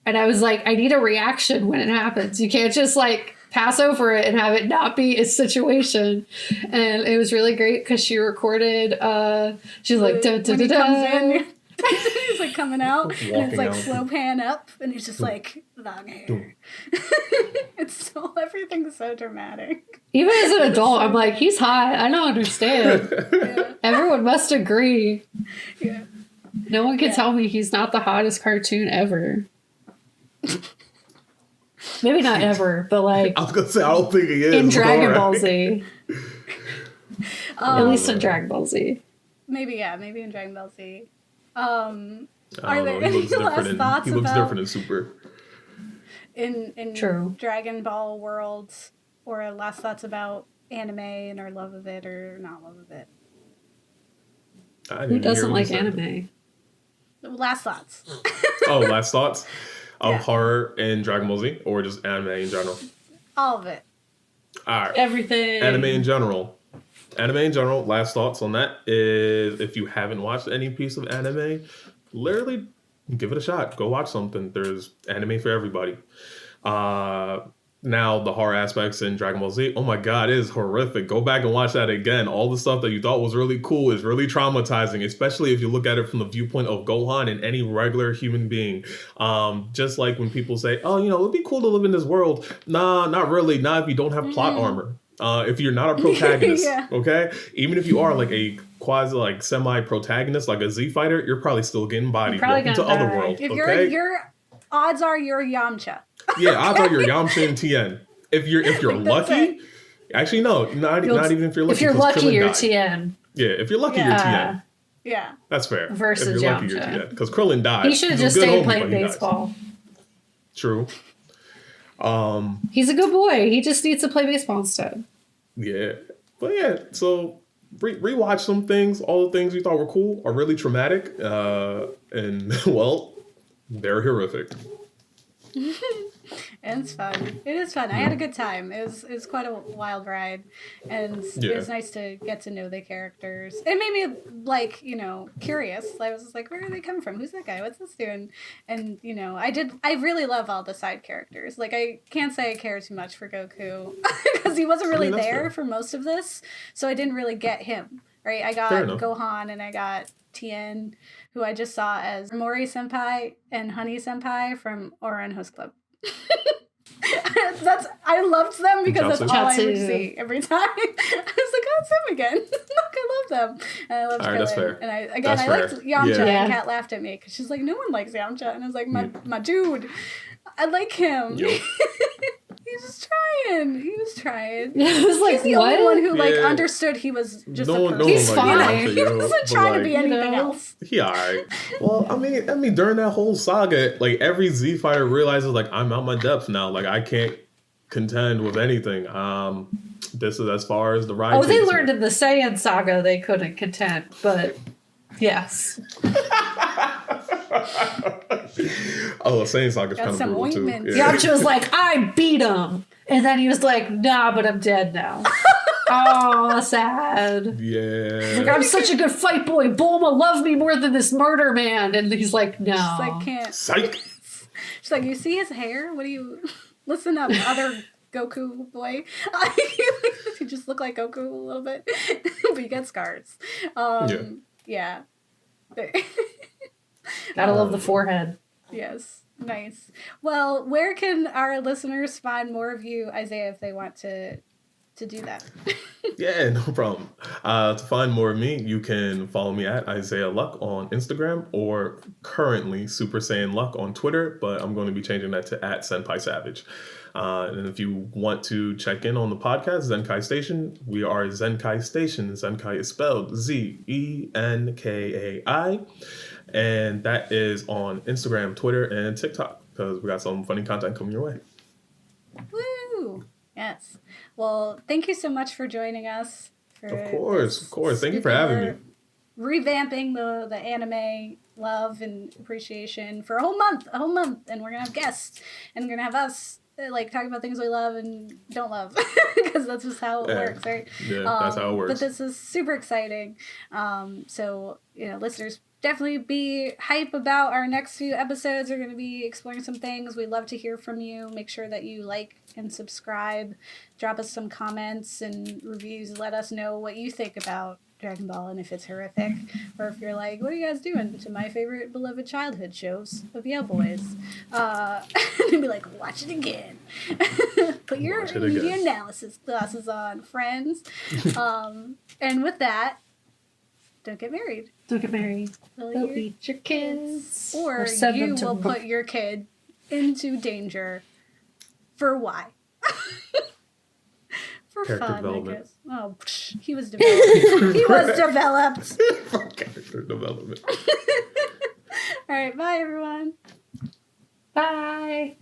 And I was like, I need a reaction when it happens. You can't just like pass over it and have it not be a situation. And it was really great because she recorded, she's like, da da da da. He's like coming out, and it's like out. slow pan up, and he's just like, long hair. It's so, everything's so dramatic. Even as an adult, I'm like, he's hot. I don't understand. Yeah. Everyone must agree. Yeah. No one can tell me he's not the hottest cartoon ever. Maybe not ever, but like I was gonna say, I don't think he is. in Dragon alright. Ball Z. At least in Dragon Ball Z. Maybe in Dragon Ball Z. I Are don't there know. He any looks last different. thoughts He looks about different in Super. in True. Dragon Ball worlds, or last thoughts about anime and our love of it or not love of it? Who doesn't like anime? Last thoughts. Last thoughts of horror in Dragon Ball Z, or just anime in general? All of it. All right. Everything. Anime in general. Last thoughts on that is, if you haven't watched any piece of anime, literally give it a shot. Go watch something. There's anime for everybody. Now, the horror aspects in Dragon Ball Z, oh my god, it is horrific. Go back and watch that again. All the stuff that you thought was really cool is really traumatizing, especially if you look at it from the viewpoint of Gohan and any regular human being. Just like when people say, oh, it'd be cool to live in this world. Nah, not really. Not if you don't have plot armor. If you're not a protagonist, okay? Even if you are like a quasi, like semi-protagonist, like a Z fighter, you're probably still getting bodied. Welcome to Otherworld, If okay? your odds are you're Yamcha. Yeah, odds are you're Yamcha and Tien. If you're lucky, actually no, not even if you're lucky. If you're lucky, Krillin you're died. Tien. Yeah, if you're lucky, you're Tien. Yeah. That's fair. Versus if you're lucky, you're Yamcha. Tien. Because Krillin died. He should have just stayed playing baseball. True. He's a good boy. He just needs to play baseball instead. Yeah. But yeah, so rewatch some things. All the things you thought were cool are really traumatic. And, well, they're horrific. And it's fun. It is fun. I had a good time. It was quite a wild ride, and it was nice to get to know the characters. It made me like, you know, curious. I was just like, where are they coming from? Who's that guy? What's this doing? And you know, I really love all the side characters. Like, I can't say I care too much for Goku because he wasn't really there for most of this, so I didn't really get him. Right? I got Gohan and I got Tien, who I just saw as Mori Senpai and Honey Senpai from Ouran Host Club. I loved them because that's all I would see every time. I was like, oh, it's him again. Look, I love them. And I loved Krillin. That's fair. And I liked Yamcha, and Kat laughed at me because she's like, no one likes Yamcha. And I was like, my dude, I like him. Yep. He was trying. It was like, he's the only one who like understood he was just a person. He's fine. He wasn't trying to be anything else. He alright. Well, I mean, during that whole saga, like every Z fighter realizes like I'm out my depth now. Like I can't contend with anything. This is as far as the ride. Oh, they learned in the Saiyan saga they couldn't contend, but yes. Oh, Saiyan Saga's kind of brutal too. Yamcha was like, I beat him. And then he was like, nah, but I'm dead now. Oh, sad. Yeah. Like, I'm such a good fight boy. Bulma loved me more than this murder man. And he's like, no. She's like, can't. Psych. She's like, you see his hair? What do you... Listen up, other Goku boy. You just look like Goku a little bit. But you got scars. Yeah. Gotta love the forehead. Yes. Nice. Well, where can our listeners find more of you, Isaiah, if they want to do that? Yeah, no problem. To find more of me, you can follow me at Isaiah Luck on Instagram or currently Super Saiyan Luck on Twitter, but I'm going to be changing that to at Senpai Savage. And if you want to check in on the podcast, Zenkai Station, we are Zenkai Station. Zenkai is spelled Zenkai. And that is on Instagram, Twitter, and TikTok because we got some funny content coming your way. Woo! Yes. Well, thank you so much for joining us. Of course. Thank you for having me. Revamping the anime love and appreciation for a whole month. And we're going to have guests. And we're going to have us like talk about things we love and don't love because that's just how it works, right? Yeah, that's how it works. But this is super exciting. So, you know, listeners, definitely be hype about our next few episodes. We're going to be exploring some things. We'd love to hear from you. Make sure that you like and subscribe. Drop us some comments and reviews. Let us know what you think about Dragon Ball and if it's horrific. Or if you're like, what are you guys doing to my favorite beloved childhood shows of Yale Boys? And be like, watch it again. Put your media analysis glasses on, friends. And with that, don't get married. Don't get married. They'll eat your kids. Or you will put your kid into danger. For why? For character fun, development. I guess. Oh, he was developed. For character development. All right, bye, everyone. Bye.